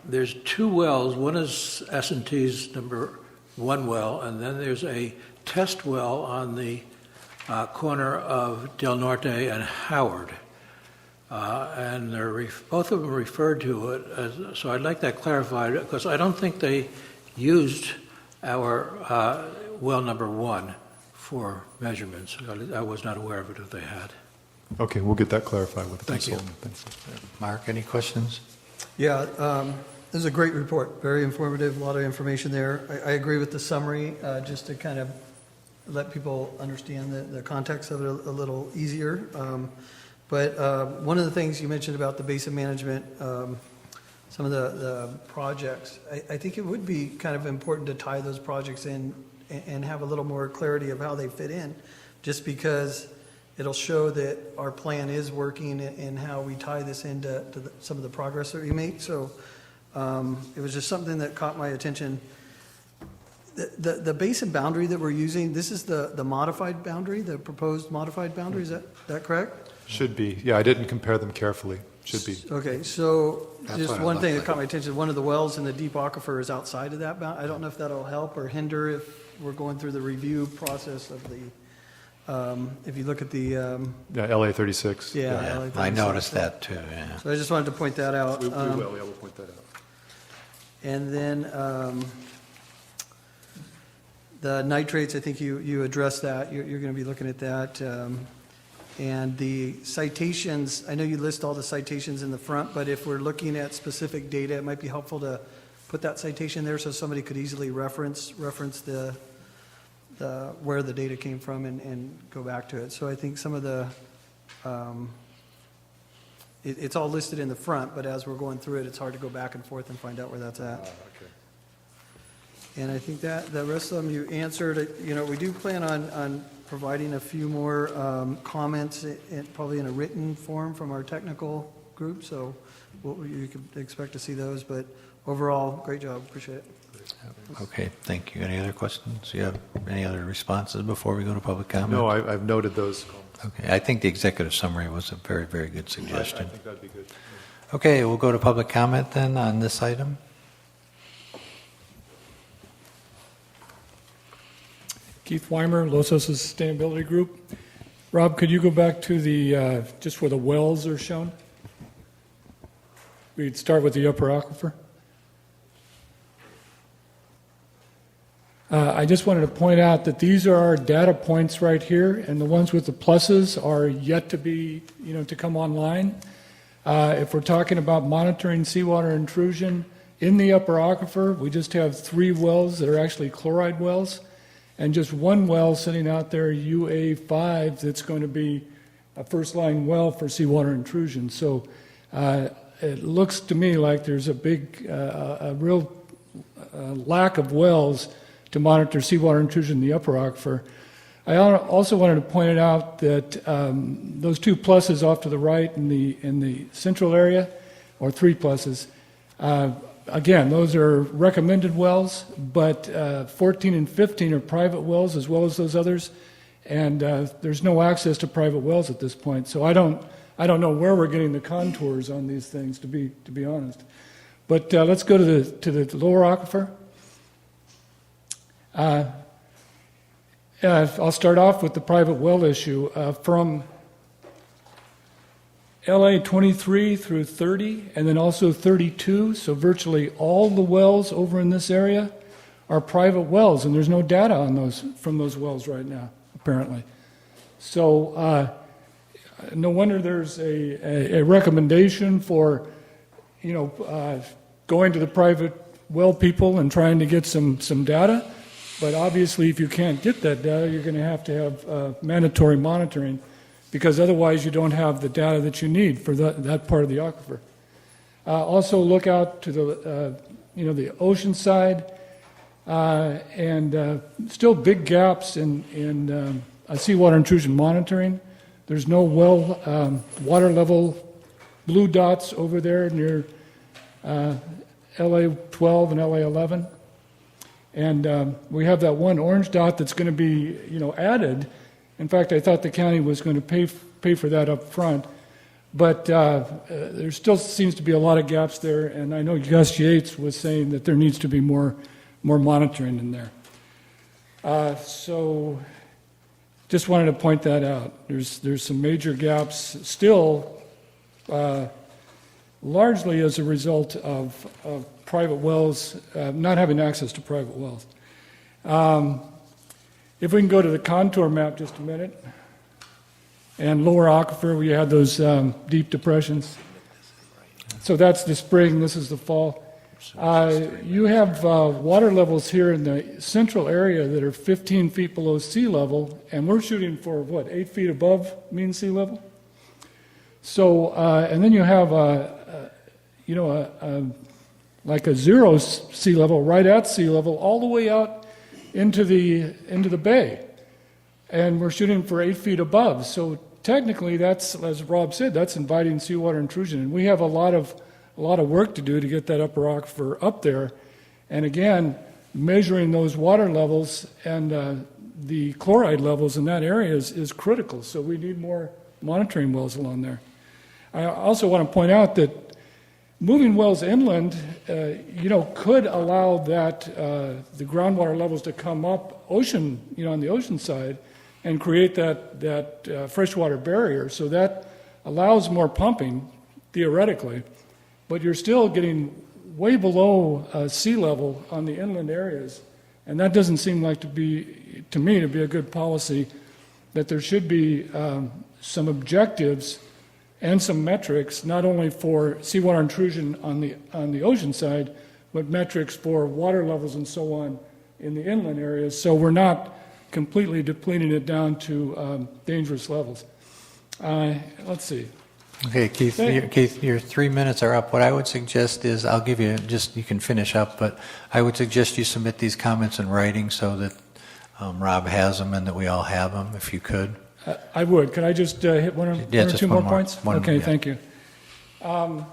There's two wells. One is S&T's number 1 well, and then there's a test well on the corner of Del Norte and Howard. And both of them referred to it as, so I'd like that clarified, because I don't think they used our well number 1 for measurements. I was not aware of it if they had. Okay, we'll get that clarified with the Thank you. consultant. Thanks. Mark, any questions? Yeah, this is a great report, very informative, a lot of information there. I agree with the summary, just to kind of let people understand the context of it a little easier. But one of the things you mentioned about the basin management, some of the projects, I think it would be kind of important to tie those projects in and have a little more clarity of how they fit in, just because it'll show that our plan is working and how we tie this into some of the progress that we make. So it was just something that caught my attention. The basin boundary that we're using, this is the modified boundary, the proposed modified boundary, is that correct? Should be. Yeah, I didn't compare them carefully. Should be. Okay, so That's just what it one looked thing that like. caught my attention, one of the wells in the deep aquifer is outside of that bound. I don't know if that'll help or hinder if we're going through the review process of the, if you look at the, Yeah, LA 36. yeah. Yeah, like I that. noticed that too, yeah. So I just wanted to point that out. We will. Yeah, we'll point that out. And then the nitrates, I think you addressed that. You're going to be looking at that. And the citations, I know you list all the citations in the front, but if we're looking at specific data, it might be helpful to put that citation there so somebody could easily reference the where the data came from and go back to it. So I think some of the, it's all listed in the front, but as we're going through it, it's hard to go back and forth and find out where that's at. And I think that the rest of them you answered. You know, we do plan on providing a few more comments, probably in a written form from our technical group. So you could expect to see those. But overall, great job. Appreciate it. Okay, thank you. Any other questions? You have any other responses before we go to public comment? No, I've noted those. Okay, I think the executive summary was a very, very good I suggestion. think that'd be good. Okay, we'll go to public comment then on this item. Keith Weimer, Los Osos Sustainability Group. Rob, could you go back to the, just where the wells are shown? We'd start with the upper aquifer. I just wanted to point out that these are our data points right here, and the ones with the pluses are yet to be, to come online. If we're talking about monitoring seawater intrusion in the upper aquifer, we just have 3 wells that are actually chloride wells, and just 1 well sitting out there, UA5, that's going to be a first-line well for seawater intrusion. So it looks to me like there's a real lack of wells to monitor seawater intrusion in the upper aquifer. I also wanted to point it out that those 2 pluses off to the right in the central area, or 3 pluses, again, those are recommended wells, but 14 and 15 are private wells as well as those others, and there's no access to private wells at this point. So I don't know where we're getting the contours on these things, to be honest. But let's go to the lower aquifer. I'll start off with the private well issue. From LA 23 through 30, and then also 32, so virtually all the wells over in this area are private wells, and there's no data on those from those wells right now, apparently. So no wonder there's a recommendation for going to the private well people and trying to get some data. But obviously, if you can't get that data, you're going to have mandatory monitoring, because otherwise you don't have the data that you need for that part of the aquifer. Also, look out to the ocean side, and still big gaps in seawater intrusion monitoring. There's no well water level blue dots over there near LA 12 and LA 11. And we have that one orange dot that's going to be, added. In fact, I thought the county was going to pay for that up front. But there still seems to be a lot of gaps there, and I know Gus Yates was saying that there needs to be more monitoring in there. So just wanted to point that out. There's some major gaps still, largely as a result of private wells, not having access to private wells. If we can go to the contour map just a minute. And lower aquifer, we had those deep depressions. So that's the spring, this is the fall. You have water levels here in the central area that are 15 feet below sea level, and we're shooting for, 8 feet above mean sea level? So, and then you have like a zero sea level, right at sea level, all the way out into the bay. And we're shooting for 8 feet above. So technically, that's, as Rob said, that's inviting seawater intrusion. And we have a lot of work to do to get that upper aquifer up there. And again, measuring those water levels and the chloride levels in that area is critical. So we need more monitoring wells along there. I also want to point out that moving wells inland, could allow that the groundwater levels to come up ocean, on the ocean side, and create that freshwater barrier. So that allows more pumping, theoretically, but you're still getting way below sea level on the inland areas, and that doesn't seem like to me to be a good policy. That there should be some objectives and some metrics, not only for seawater intrusion on the ocean side, but metrics for water levels and so on in the inland areas, so we're not completely depleting it down to dangerous levels. Let's see. Okay, Keith, your 3 minutes are up. What I would suggest is, I'll give you, you can finish up, but I would suggest you submit these comments in writing so that Rob has them and that we all have them, if you could. I would. Could I just hit one or two more points? Okay, thank you. I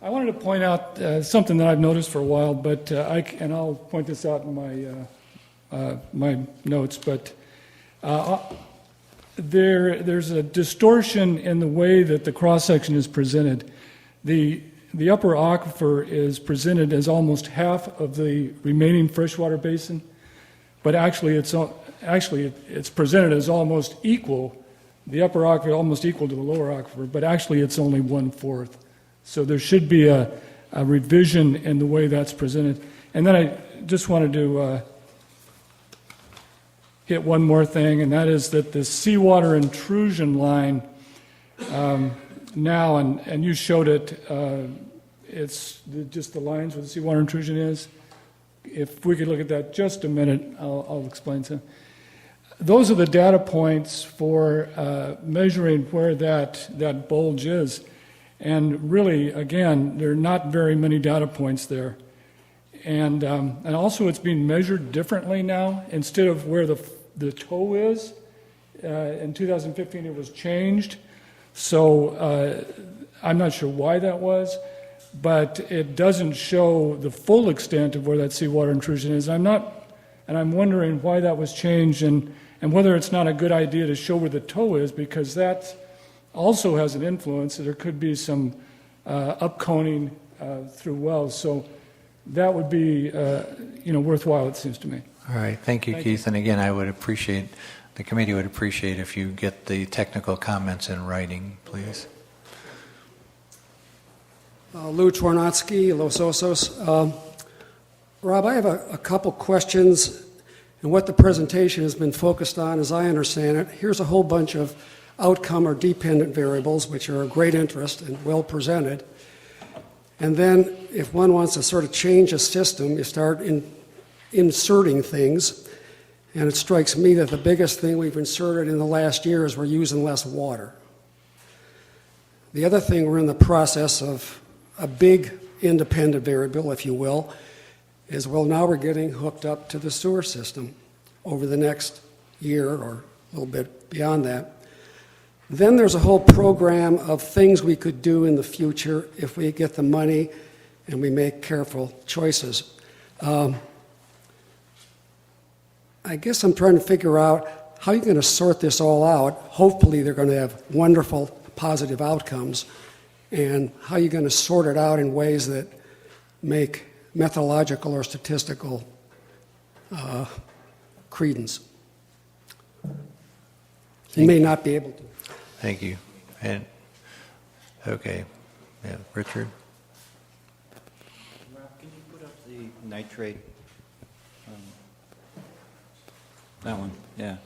wanted to point out something that I've noticed for a while, but I'll point this out in my notes, but there's a distortion in the way that the cross-section is presented. The upper aquifer is presented as almost half of the remaining freshwater basin, but actually it's presented as almost equal, the upper aquifer almost equal to the lower aquifer, but actually it's only 1/4. So there should be a revision in the way that's presented. And then I just wanted to hit one more thing, and that is that the seawater intrusion line now, and you showed it, it's just the lines where the seawater intrusion is. If we could look at that just a minute, I'll explain some. Those are the data points for measuring where that bulge is. And really, again, there are not very many data points there. And also it's being measured differently now. Instead of where the toe is, in 2015 it was changed. So I'm not sure why that was, but it doesn't show the full extent of where that seawater intrusion is. And I'm wondering why that was changed and whether it's not a good idea to show where the toe is, because that also has an influence. There could be some upconing through wells. So that would be worthwhile, it seems to me. All right, thank you, Keith. And again, the committee would appreciate if you get the technical comments in writing, please. Lou Tornatsky, Los Osos. Rob, I have a couple questions, and what the presentation has been focused on, as I understand it. Here's a whole bunch of outcome or dependent variables, which are of great interest and well presented. And then if one wants to sort of change a system, you start inserting things. And it strikes me that the biggest thing we've inserted in the last year is we're using less water. The other thing, we're in the process of a big independent variable, if you will, is now we're getting hooked up to the sewer system over the next year or a little bit beyond that. Then there's a whole program of things we could do in the future if we get the money and we make careful choices. I guess I'm trying to figure out how you're going to sort this all out. Hopefully they're going to have wonderful, positive outcomes, and how you're going to sort it out in ways that make methodological or statistical credence. You may not be able to. Thank you. And, okay, yeah, Richard? Rob, can you put up the nitrate? That one, yeah.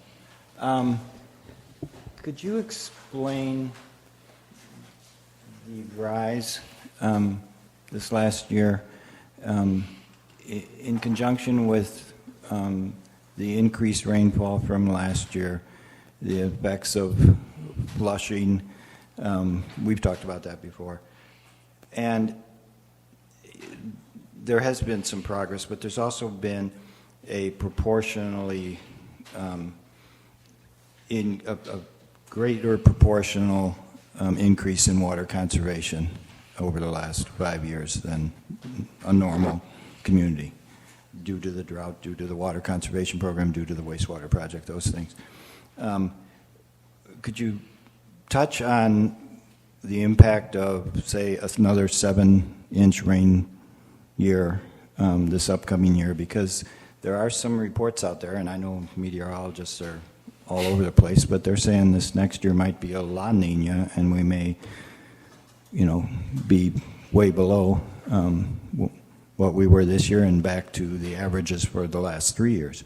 Could you explain the rise this last year in conjunction with the increased rainfall from last year, the effects of flushing? We've talked about that before. And there has been some progress, but there's also been a proportionally in a greater proportional increase in water conservation over the last 5 years than a normal community, due to the drought, due to the water conservation program, due to the wastewater project, those things. Could you touch on the impact of, say, another 7-inch rain year this upcoming year? Because there are some reports out there, and I know meteorologists are all over the place, but they're saying this next year might be a La Nina, and we may, be way below what we were this year and back to the averages for the last 3 years.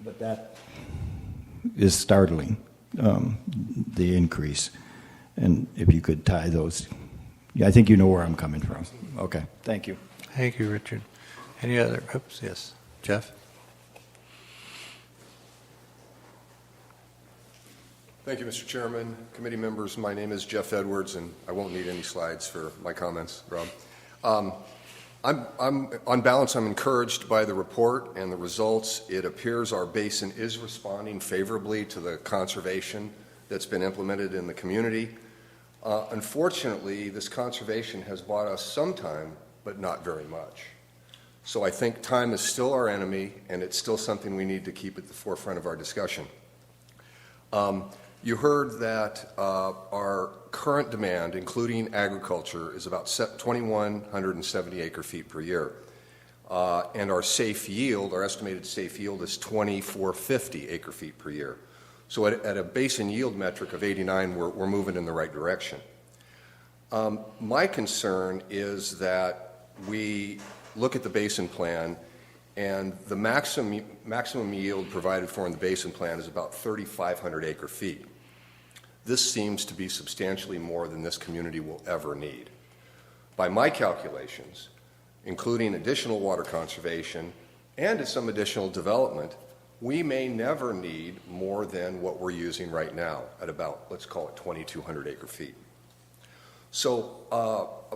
But that is startling, the increase. And if you could tie those, I think you know where I'm coming from. Okay, thank you. Thank you, Richard. Any other, yes, Jeff? Thank you, Mr. Chairman, committee members. My name is Jeff Edwards, and I won't need any slides for my comments, Rob. On balance, I'm encouraged by the report and the results. It appears our basin is responding favorably to the conservation that's been implemented in the community. Unfortunately, this conservation has bought us some time, but not very much. So I think time is still our enemy, and it's still something we need to keep at the forefront of our discussion. You heard that our current demand, including agriculture, is about 2,170 acre-feet per year. And our safe yield, our estimated safe yield, is 2,450 acre-feet per year. So at a basin yield metric of 89, we're moving in the right direction. My concern is that we look at the basin plan, and the maximum yield provided for in the basin plan is about 3,500 acre-feet. This seems to be substantially more than this community will ever need. By my calculations, including additional water conservation and some additional development, we may never need more than what we're using right now at about, let's call it 2,200 acre-feet. So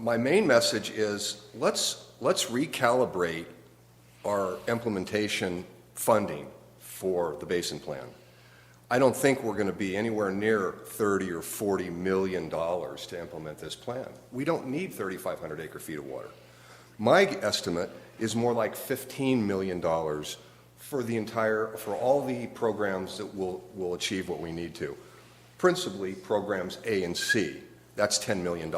my main message is let's recalibrate our implementation funding for the basin plan. I don't think we're going to be anywhere near $30 or $40 million to implement this plan. We don't need 3,500 acre-feet of water. My estimate is more like $15 million for all the programs that will achieve what we need to. Principally programs A and C. That's $10 million.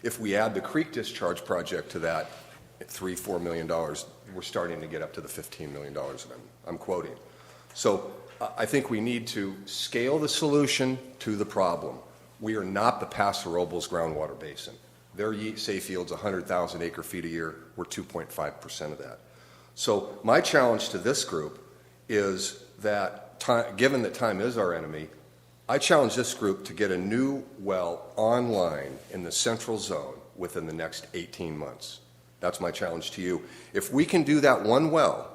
If we add the creek discharge project to that, $3-4 million, we're starting to get up to the $15 million that I'm quoting. So I think we need to scale the solution to the problem. We are not the Paso Robles groundwater basin. Their safe yield's 100,000 acre-feet a year. We're 2.5% of that. So my challenge to this group is that, given that time is our enemy, I challenge this group to get a new well online in the central zone within the next 18 months. That's my challenge to you. If we can do that one well,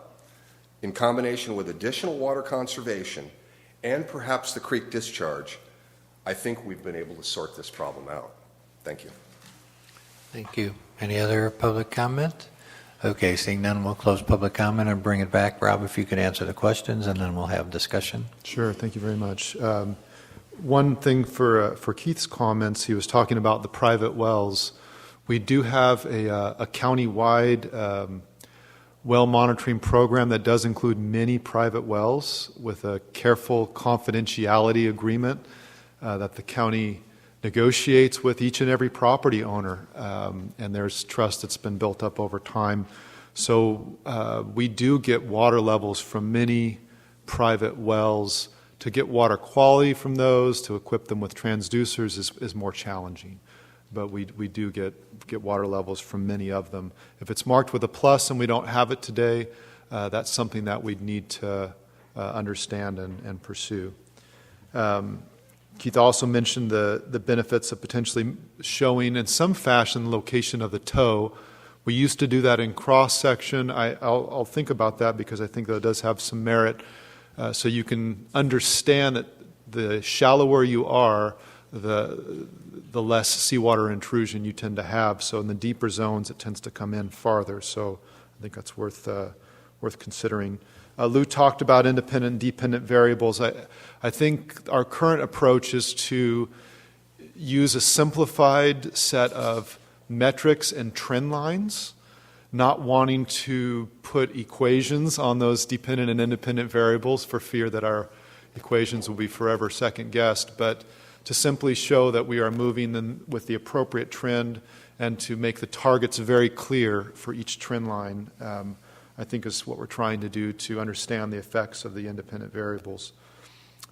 in combination with additional water conservation and perhaps the creek discharge, I think we've been able to sort this problem out. Thank you. Thank you. Any other public comment? Okay, seeing none, we'll close public comment and bring it back. Rob, if you could answer the questions, and then we'll have discussion. Sure, thank you very much. One thing for Keith's comments, he was talking about the private wells. We do have a county-wide well monitoring program that does include many private wells with a careful confidentiality agreement that the county negotiates with each and every property owner, and there's trust that's been built up over time. So we do get water levels from many private wells. To get water quality from those, to equip them with transducers is more challenging. But we do get water levels from many of them. If it's marked with a plus and we don't have it today, that's something that we'd need to understand and pursue. Keith also mentioned the benefits of potentially showing in some fashion the location of the toe. We used to do that in cross-section. I'll think about that because I think that does have some merit. So you can understand that the shallower you are, the less seawater intrusion you tend to have. So in the deeper zones, it tends to come in farther. So I think that's worth considering. Lou talked about independent and dependent variables. I think our current approach is to use a simplified set of metrics and trend lines, not wanting to put equations on those dependent and independent variables for fear that our equations will be forever second-guessed, but to simply show that we are moving with the appropriate trend and to make the targets very clear for each trend line, I think is what we're trying to do to understand the effects of the independent variables.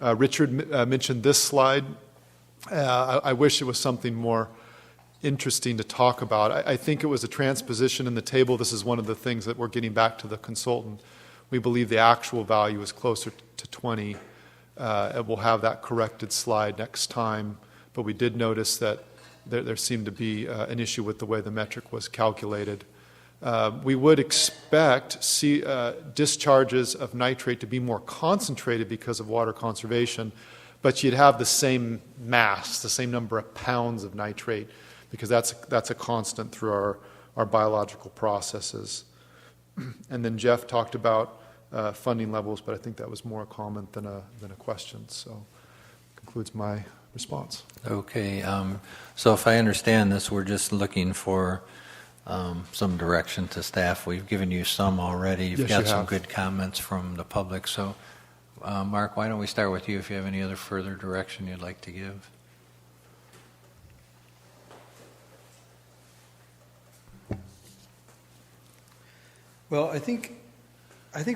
Richard mentioned this slide. I wish it was something more interesting to talk about. I think it was a transposition in the table. This is one of the things that we're getting back to the consultant. We believe the actual value is closer to 20. We'll have that corrected slide next time, but we did notice that there seemed to be an issue with the way the metric was calculated. We would expect discharges of nitrate to be more concentrated because of water conservation, but you'd have the same mass, the same number of pounds of nitrate, because that's a constant through our biological processes. And then Jeff talked about funding levels, but I think that was more a comment than a question. So concludes my response. Okay, so if I understand this, we're just looking for some direction to staff. We've given you some already. You've got some good comments from the public. So, Mark, why don't we start with you if you have any other further direction you'd like to give? Well, I think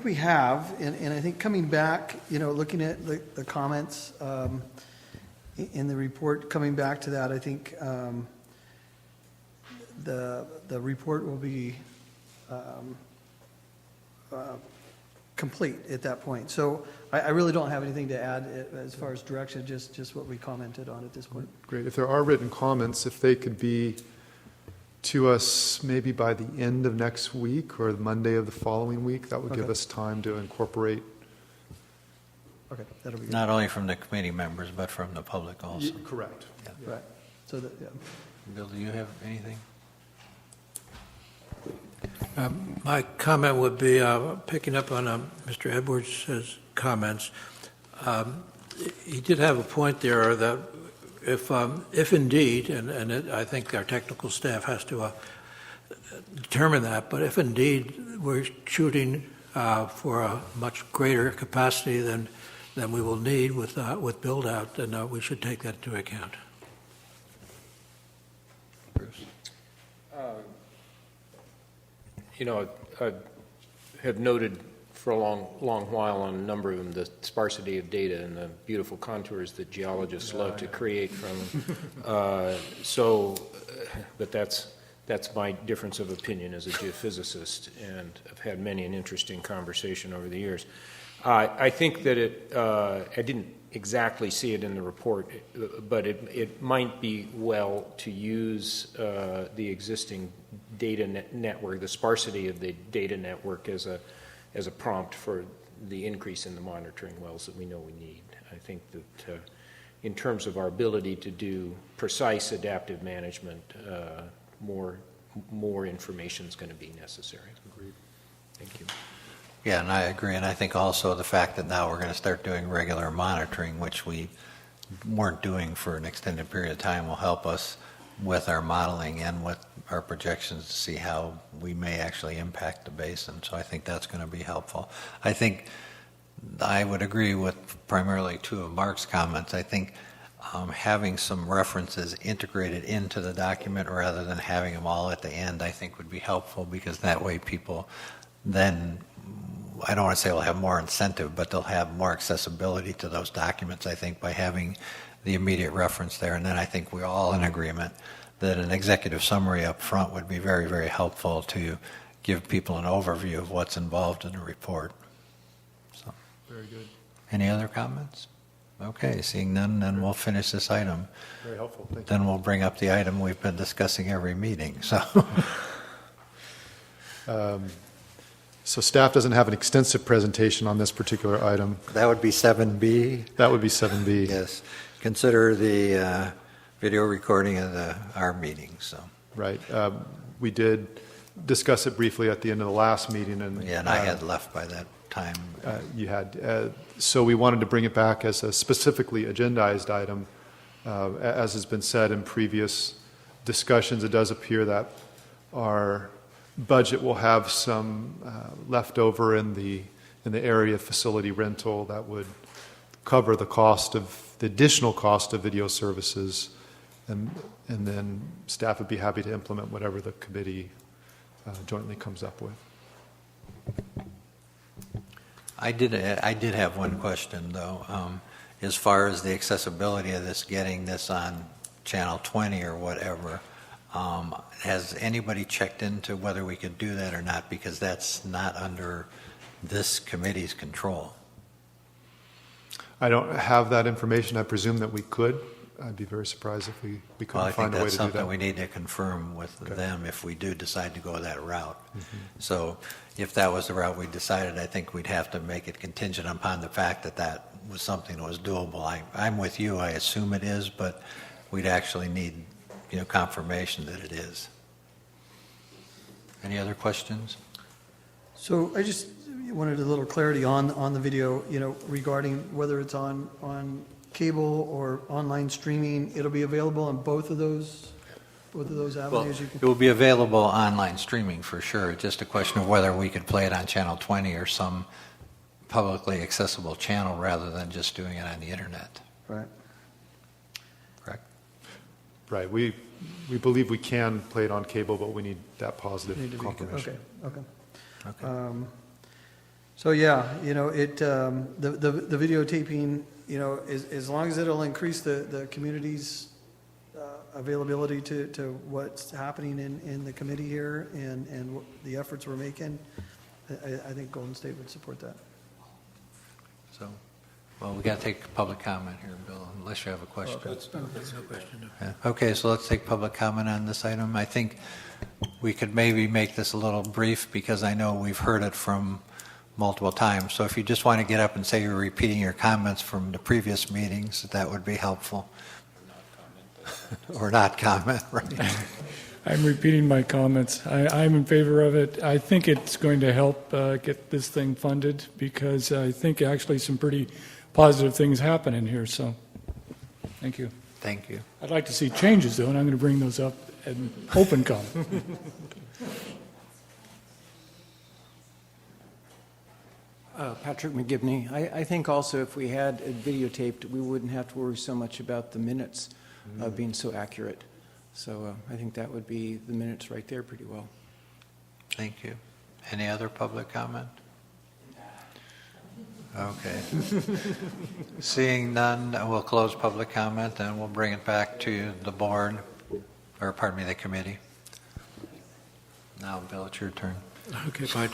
we have, and I think coming back, looking at the comments in the report, coming back to that, I think the report will be complete at that point. So I really don't have anything to add as far as direction, just what we commented on at this point. Great. If there are written comments, if they could be to us maybe by the end of next week or Monday of the following week, that would give us time to incorporate. Okay, that'll be good. Not only from the committee members, but from the public also. Correct. Yeah. Right. So that, yeah. Bill, do you have anything? My comment would be, picking up on Mr. Edwards' comments, he did have a point there that if indeed, and I think our technical staff has to determine that, but if indeed we're shooting for a much greater capacity than we will need with build-out, then we should take that into account. Bruce? I have noted for a long while on a number of them the sparsity of data and the beautiful contours that geologists love to create from. But that's my difference of opinion as a geophysicist, and I've had many an interesting conversation over the years. I think that I didn't exactly see it in the report, but it might be well to use the existing data network, the sparsity of the data network as a prompt for the increase in the monitoring wells that we know we need. I think that in terms of our ability to do precise adaptive management, more information is going to be necessary. Agreed. Thank you. Yeah, and I agree, and I think also the fact that now we're going to start doing regular monitoring, which we weren't doing for an extended period of time, will help us with our modeling and with our projections to see how we may actually impact the basin. So I think that's going to be helpful. I think I would agree with primarily two of Mark's comments. I think having some references integrated into the document rather than having them all at the end, I think would be helpful, because that way people then, I don't want to say will have more incentive, but they'll have more accessibility to those documents, I think, by having the immediate reference there. And then I think we're all in agreement that an executive summary up front would be very, very helpful to give people an overview of what's involved in the report. So, Very good. any other comments? Okay, seeing none, then we'll finish this item. Very helpful. Thank you. Then we'll bring up the item we've been discussing every meeting. So, So staff doesn't have an extensive presentation on this particular item. that would be 7B. That would be 7B. Yes. Consider the video recording of our meeting. So, Right. We did discuss it briefly at the end of the last meeting, and yeah, and I had left by that time. you had. So we wanted to bring it back as a specifically agendized item. As has been said in previous discussions, it does appear that our budget will have some leftover in the area of facility rental that would cover the additional cost of video services, and then staff would be happy to implement whatever the committee jointly comes up with. I did have one question, though. As far as the accessibility of this, getting this on Channel 20 or whatever, has anybody checked into whether we could do that or not? Because that's not under this committee's control. I don't have that information. I presume that we could. I'd be very surprised if we couldn't Well, I think find a way that's to do something that. we need to confirm with them if we do decide to go that route. So if that was the route we decided, I think we'd have to make it contingent upon the fact that that was something that was doable. I'm with you. I assume it is, but we'd actually need, confirmation that it is. Any other questions? So I just wanted a little clarity on the video, regarding whether it's on cable or online streaming. It'll be available on both of those avenues. It will be available online streaming for sure. It's just a question of whether we could play it on Channel 20 or some publicly accessible channel rather than just doing it on the internet. Right. Correct? Right. We believe we can play it on cable, but we need that positive Need to be- confirmation. Okay. So yeah, the videotaping, as long as it'll increase the community's availability to what's happening in the committee here and what the efforts we're making, I think Golden State would support that. So, well, we got to take public comment here, Bill, unless you have a question. That's no question. Yeah. Okay, so let's take public comment on this item. I think we could maybe make this a little brief because I know we've heard it from multiple times. So if you just want to get up and say you're repeating your comments from the previous meetings, that would be helpful. Or not comment, right? I'm repeating my comments. I'm in favor of it. I think it's going to help get this thing funded because I think actually some pretty positive things happen in here. So, thank you. Thank you. I'd like to see changes, though, and I'm going to bring those up in open comment. Patrick McGibney. I think also if we had it videotaped, we wouldn't have to worry so much about the minutes being so accurate. So I think that would be the minutes right there pretty well. Thank you. Any other public comment? Okay. Seeing none, we'll close public comment and we'll bring it back to the board, or pardon me, the committee. Now, Bill, it's your turn. Okay, fine.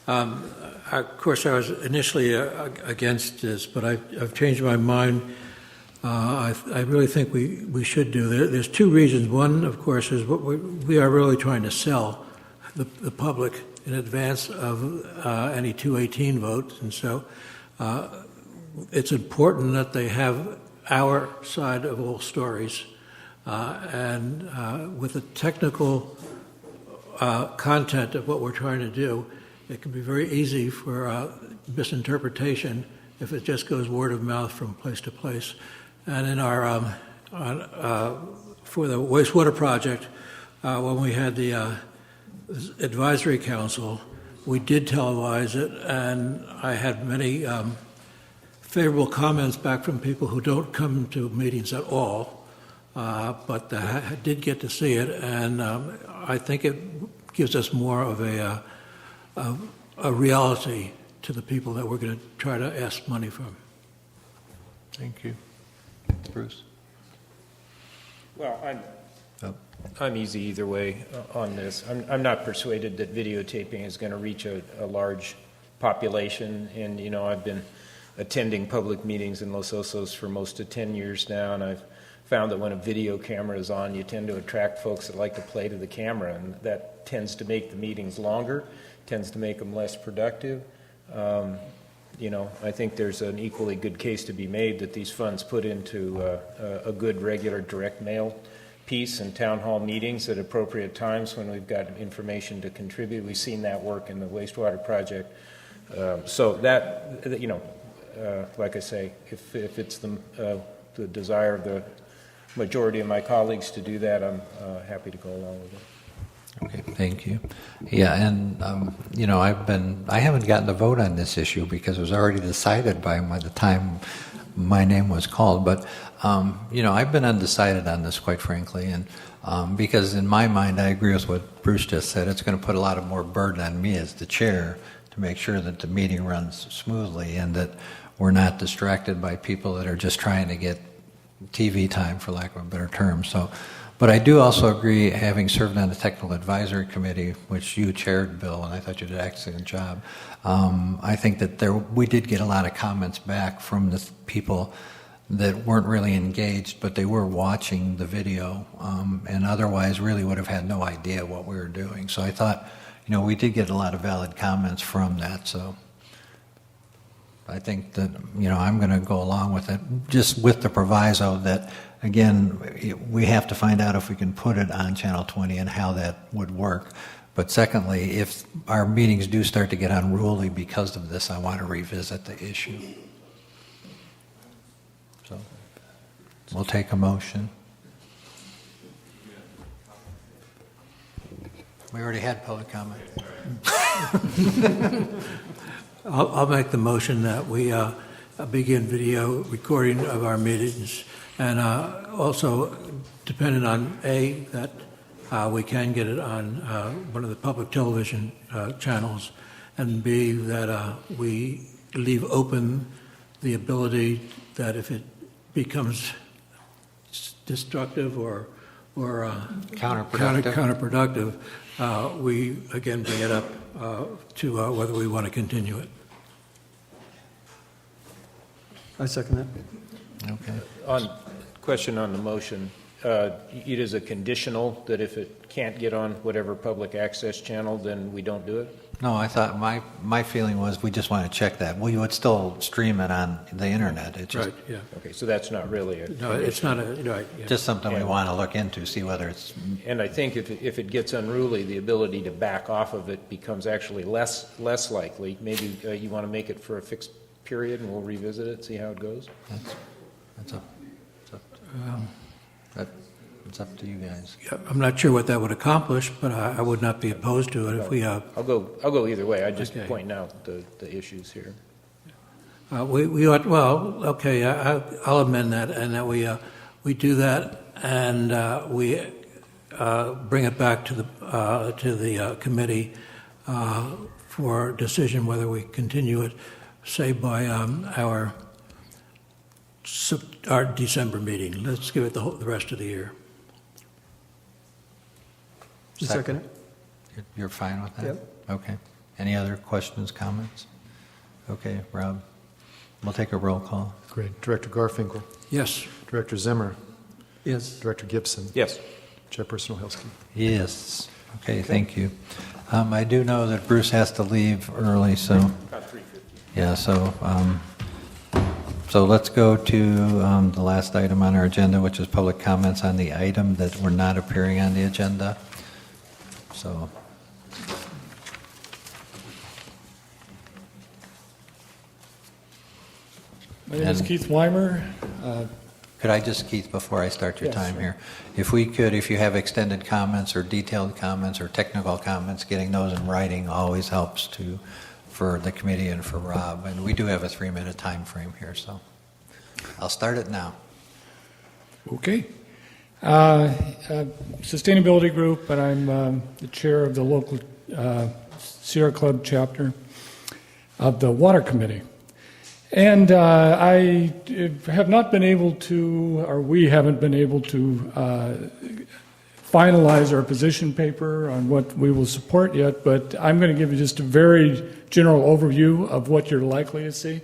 Of course, I was initially against this, but I've changed my mind. I really think we should do. There's two reasons. One, of course, is what we are really trying to sell the public in advance of any 218 votes, and so it's important that they have our side of all stories. And with the technical content of what we're trying to do, it can be very easy for misinterpretation if it just goes word of mouth from place to place. And in our for the wastewater project, when we had the advisory council, we did televise it, and I had many favorable comments back from people who don't come to meetings at all, but did get to see it, and I think it gives us more of a reality to the people that we're going to try to ask money from. Thank you. Bruce? Well, I'm easy either way on this. I'm not persuaded that videotaping is going to reach a large population, and I've been attending public meetings in Los Osos for most of 10 years now, and I've found that when a video camera is on, you tend to attract folks that like to play to the camera, and that tends to make the meetings longer, tends to make them less productive. I think there's an equally good case to be made that these funds put into a good regular direct mail piece and town hall meetings at appropriate times when we've got information to contribute. We've seen that work in the wastewater project. So that, like I say, if it's the desire of the majority of my colleagues to do that, I'm happy to go along with it. Okay, thank you. Yeah, and I haven't gotten to vote on this issue because it was already decided by the time my name was called. But I've been undecided on this, quite frankly, and because in my mind, I agree with what Bruce just said. It's going to put a lot of more burden on me as the chair to make sure that the meeting runs smoothly and that we're not distracted by people that are just trying to get TV time, for lack of a better term. But I do also agree, having served on the Technical Advisory Committee, which you chaired, Bill, and I thought you did an excellent job. I think that we did get a lot of comments back from the people that weren't really engaged, but they were watching the video, and otherwise really would have had no idea what we were doing. So I thought, we did get a lot of valid comments from that. So I think that, I'm going to go along with it, just with the proviso that, again, we have to find out if we can put it on Channel 20 and how that would work. But secondly, if our meetings do start to get unruly because of this, I want to revisit the issue. So we'll take a motion. We already had public comment. I'll make the motion that we begin video recording of our meetings, and also dependent on that we can get it on one of the public television channels, and B, that we leave open the ability that if it becomes destructive or counterproductive, we again bring it up to whether we want to continue it. I second that. Okay. Question on the motion. It is a conditional that if it can't get on whatever public access channel, then we don't do it? No, I thought my feeling was we just want to check that. We would still stream it on the internet. It just, Right, yeah. Okay, so that's not really a... No, it's not a... Right, yeah. just something we want to look into, see whether it's... And I think if it gets unruly, the ability to back off of it becomes actually less likely. Maybe you want to make it for a fixed period and we'll revisit it, see how it goes? It's up to you guys. Yeah, I'm not sure what that would accomplish, but I would not be opposed to it if we... I'll go either way. I'm just Okay. pointing out the issues here. We ought, well, okay, I'll amend that, and that we do that, and we bring it back to the committee for decision whether we continue it, say by our December meeting. Let's give it the rest of the year. Second it. You're fine with that? Yep. Okay. Any other questions, comments? Okay, Rob, we'll take a roll call. Great. Director Garfinkel. Yes. Director Zimmer. Yes. Director Gibson. Yes. Chairperson Ohilski. Yes. Okay, thank you. I do know that Bruce has to leave early, so. About 3:50. Yeah, so let's go to the last item on our agenda, which is public comments on the item that were not appearing on the agenda. So. My name is Keith Weimer. Could I just, Keith, before I start your Yes, time sure. here, if we could, if you have extended comments or detailed comments or technical comments, getting those in writing always helps for the committee and for Rob. And we do have a 3-minute time frame here, so I'll start it now. Okay. Sustainability group, and I'm the chair of the local Sierra Club chapter of the Water Committee. And I have not been able to, or we haven't been able to finalize our position paper on what we will support yet, but I'm going to give you just a very general overview of what you're likely to see.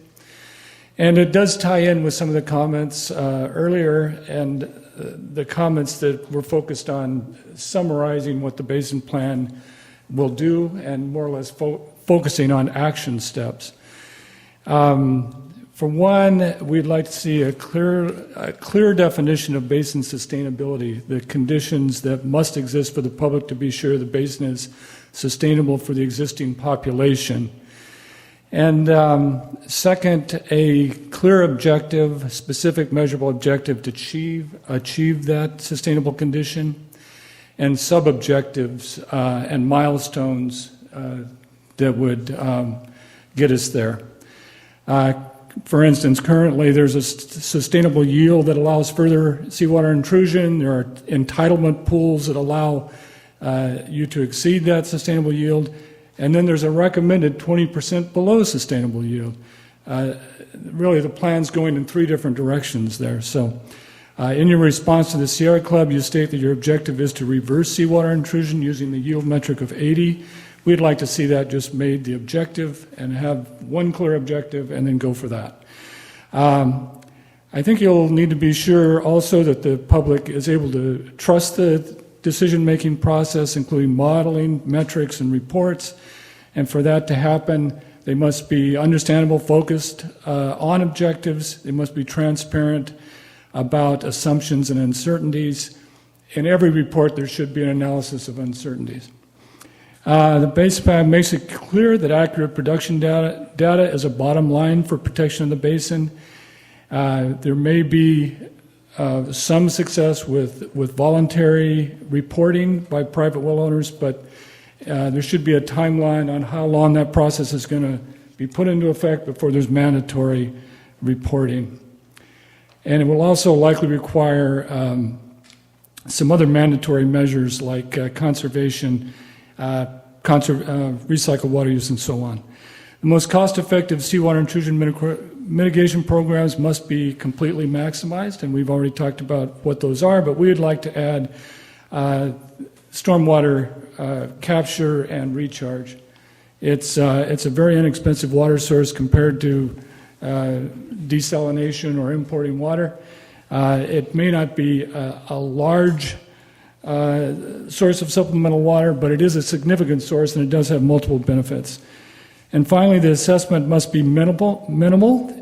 And it does tie in with some of the comments earlier and the comments that were focused on summarizing what the basin plan will do and more or less focusing on action steps. For one, we'd like to see a clear definition of basin sustainability, the conditions that must exist for the public to be sure the basin is sustainable for the existing population. And second, a clear objective, specific measurable objective to achieve that sustainable condition, and sub-objectives and milestones that would get us there. For instance, currently there's a sustainable yield that allows further seawater intrusion. There are entitlement pools that allow you to exceed that sustainable yield. And then there's a recommended 20% below sustainable yield. Really, the plan's going in 3 different directions there. So in your response to the Sierra Club, you state that your objective is to reverse seawater intrusion using the yield metric of 80. We'd like to see that just made the objective and have one clear objective and then go for that. I think you'll need to be sure also that the public is able to trust the decision-making process, including modeling, metrics, and reports. And for that to happen, they must be understandable, focused on objectives. They must be transparent about assumptions and uncertainties. In every report, there should be an analysis of uncertainties. The base plan makes it clear that accurate production data is a bottom line for protection of the basin. There may be some success with voluntary reporting by private well owners, but there should be a timeline on how long that process is going to be put into effect before there's mandatory reporting. And it will also likely require some other mandatory measures like conservation, recycled water use, and so on. The most cost-effective seawater intrusion mitigation programs must be completely maximized, and we've already talked about what those are, but we would like to add stormwater capture and recharge. It's a very inexpensive water source compared to desalination or importing water. It may not be a large source of supplemental water, but it is a significant source and it does have multiple benefits. And finally, the assessment must be minimal,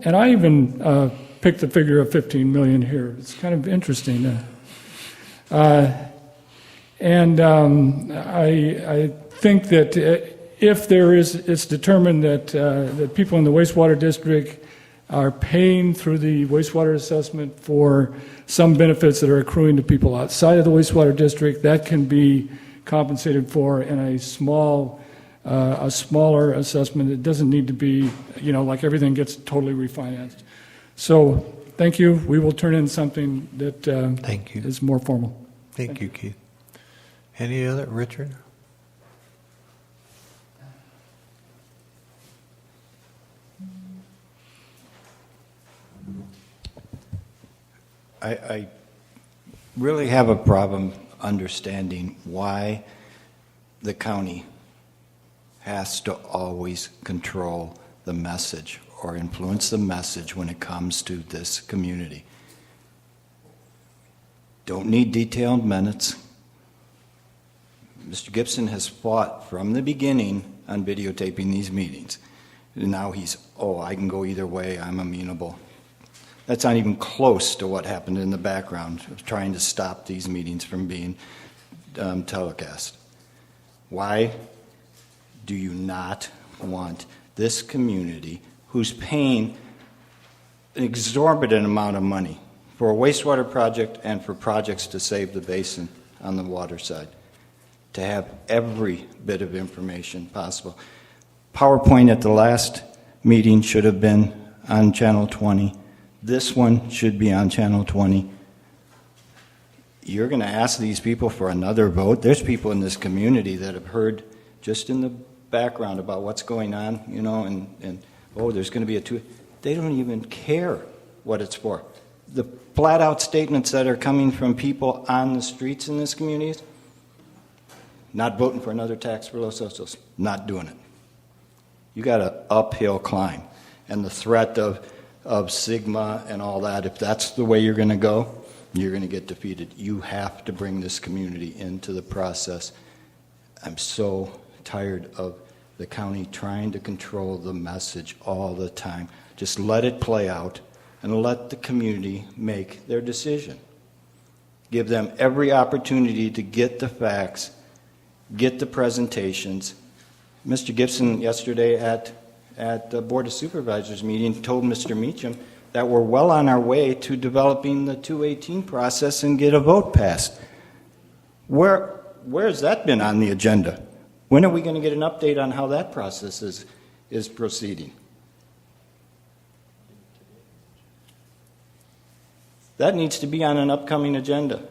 and I even picked the figure of 15 million here. It's kind of interesting. I think that if it's determined that people in the wastewater district are paying through the wastewater assessment for some benefits that are accruing to people outside of the wastewater district, that can be compensated for in a smaller assessment. It doesn't need to be, like everything gets totally refinanced. So, thank you. We will turn in something that Thank you. is more formal. Thank you, Keith. Any other? Richard? I really have a problem understanding why the county has to always control the message or influence the message when it comes to this community. Don't need detailed minutes. Mr. Gibson has fought from the beginning on videotaping these meetings. And now I can go either way, I'm amenable. That's not even close to what happened in the background of trying to stop these meetings from being telecast. Why do you not want this community, who's paying an exorbitant amount of money for a wastewater project and for projects to save the basin on the water side, to have every bit of information possible? PowerPoint at the last meeting should have been on Channel 20. This one should be on Channel 20. You're going to ask these people for another vote? There's people in this community that have heard just in the background about what's going on, and there's going to be a two. They don't even care what it's for. The flat-out statements that are coming from people on the streets in this community, not voting for another tax for Los Osos, not doing it. You got an uphill climb. And the threat of Sigma and all that, if that's the way you're going to go, you're going to get defeated. You have to bring this community into the process. I'm so tired of the county trying to control the message all the time. Just let it play out and let the community make their decision. Give them every opportunity to get the facts, get the presentations. Mr. Gibson yesterday at the Board of Supervisors meeting told Mr. Meacham that we're well on our way to developing the 218 process and get a vote passed. Where's that been on the agenda? When are we going to get an update on how that process is proceeding? That needs to be on an upcoming agenda.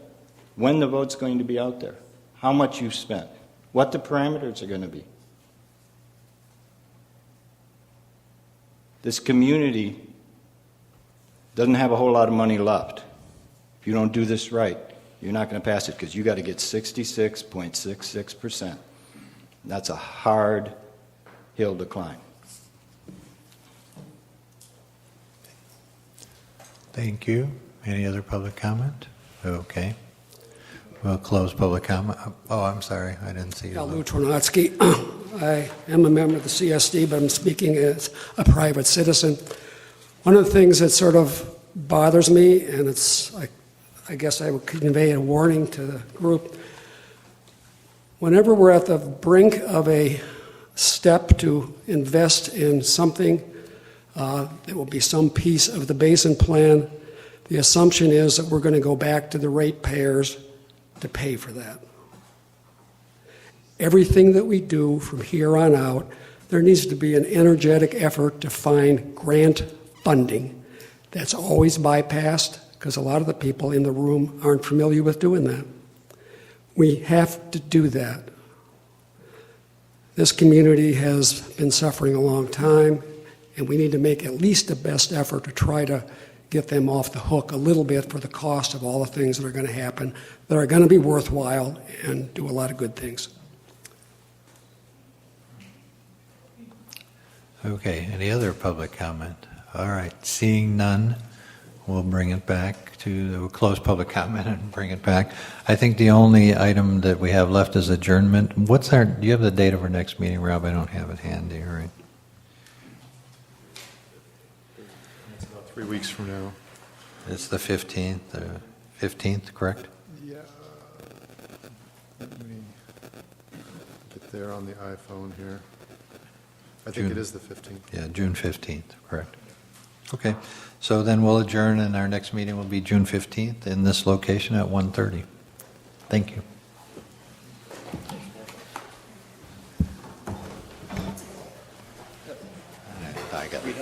When the vote's going to be out there, how much you've spent, what the parameters are going to be. This community doesn't have a whole lot of money left. If you don't do this right, you're not going to pass it because you got to get 66.66%. That's a hard hill to climb. Thank you. Any other public comment? Okay. We'll close public comment. Oh, I'm sorry. I didn't see you. Lou Tronotsky. I am a member of the CSD, but I'm speaking as a private citizen. One of the things that sort of bothers me, and I guess I would convey a warning to the group, whenever we're at the brink of a step to invest in something, there will be some piece of the basin plan, the assumption is that we're going to go back to the ratepayers to pay for that. Everything that we do from here on out, there needs to be an energetic effort to find grant funding. That's always bypassed because a lot of the people in the room aren't familiar with doing that. We have to do that. This community has been suffering a long time, and we need to make at least the best effort to try to get them off the hook a little bit for the cost of all the things that are going to happen, that are going to be worthwhile and do a lot of good things. Okay, any other public comment? All right, seeing none, we'll bring it back we'll close public comment and bring it back. I think the only item that we have left is adjournment. Do you have the date of our next meeting, Rob? I don't have it handy, all right. It's about 3 weeks from now. It's the 15th, correct? Yeah. Let me get there on the iPhone here. I think it is the 15th. Yeah, June 15th, correct. Okay, so then we'll adjourn, and our next meeting will be June 15th in this location at 1:30. Thank you. I got it.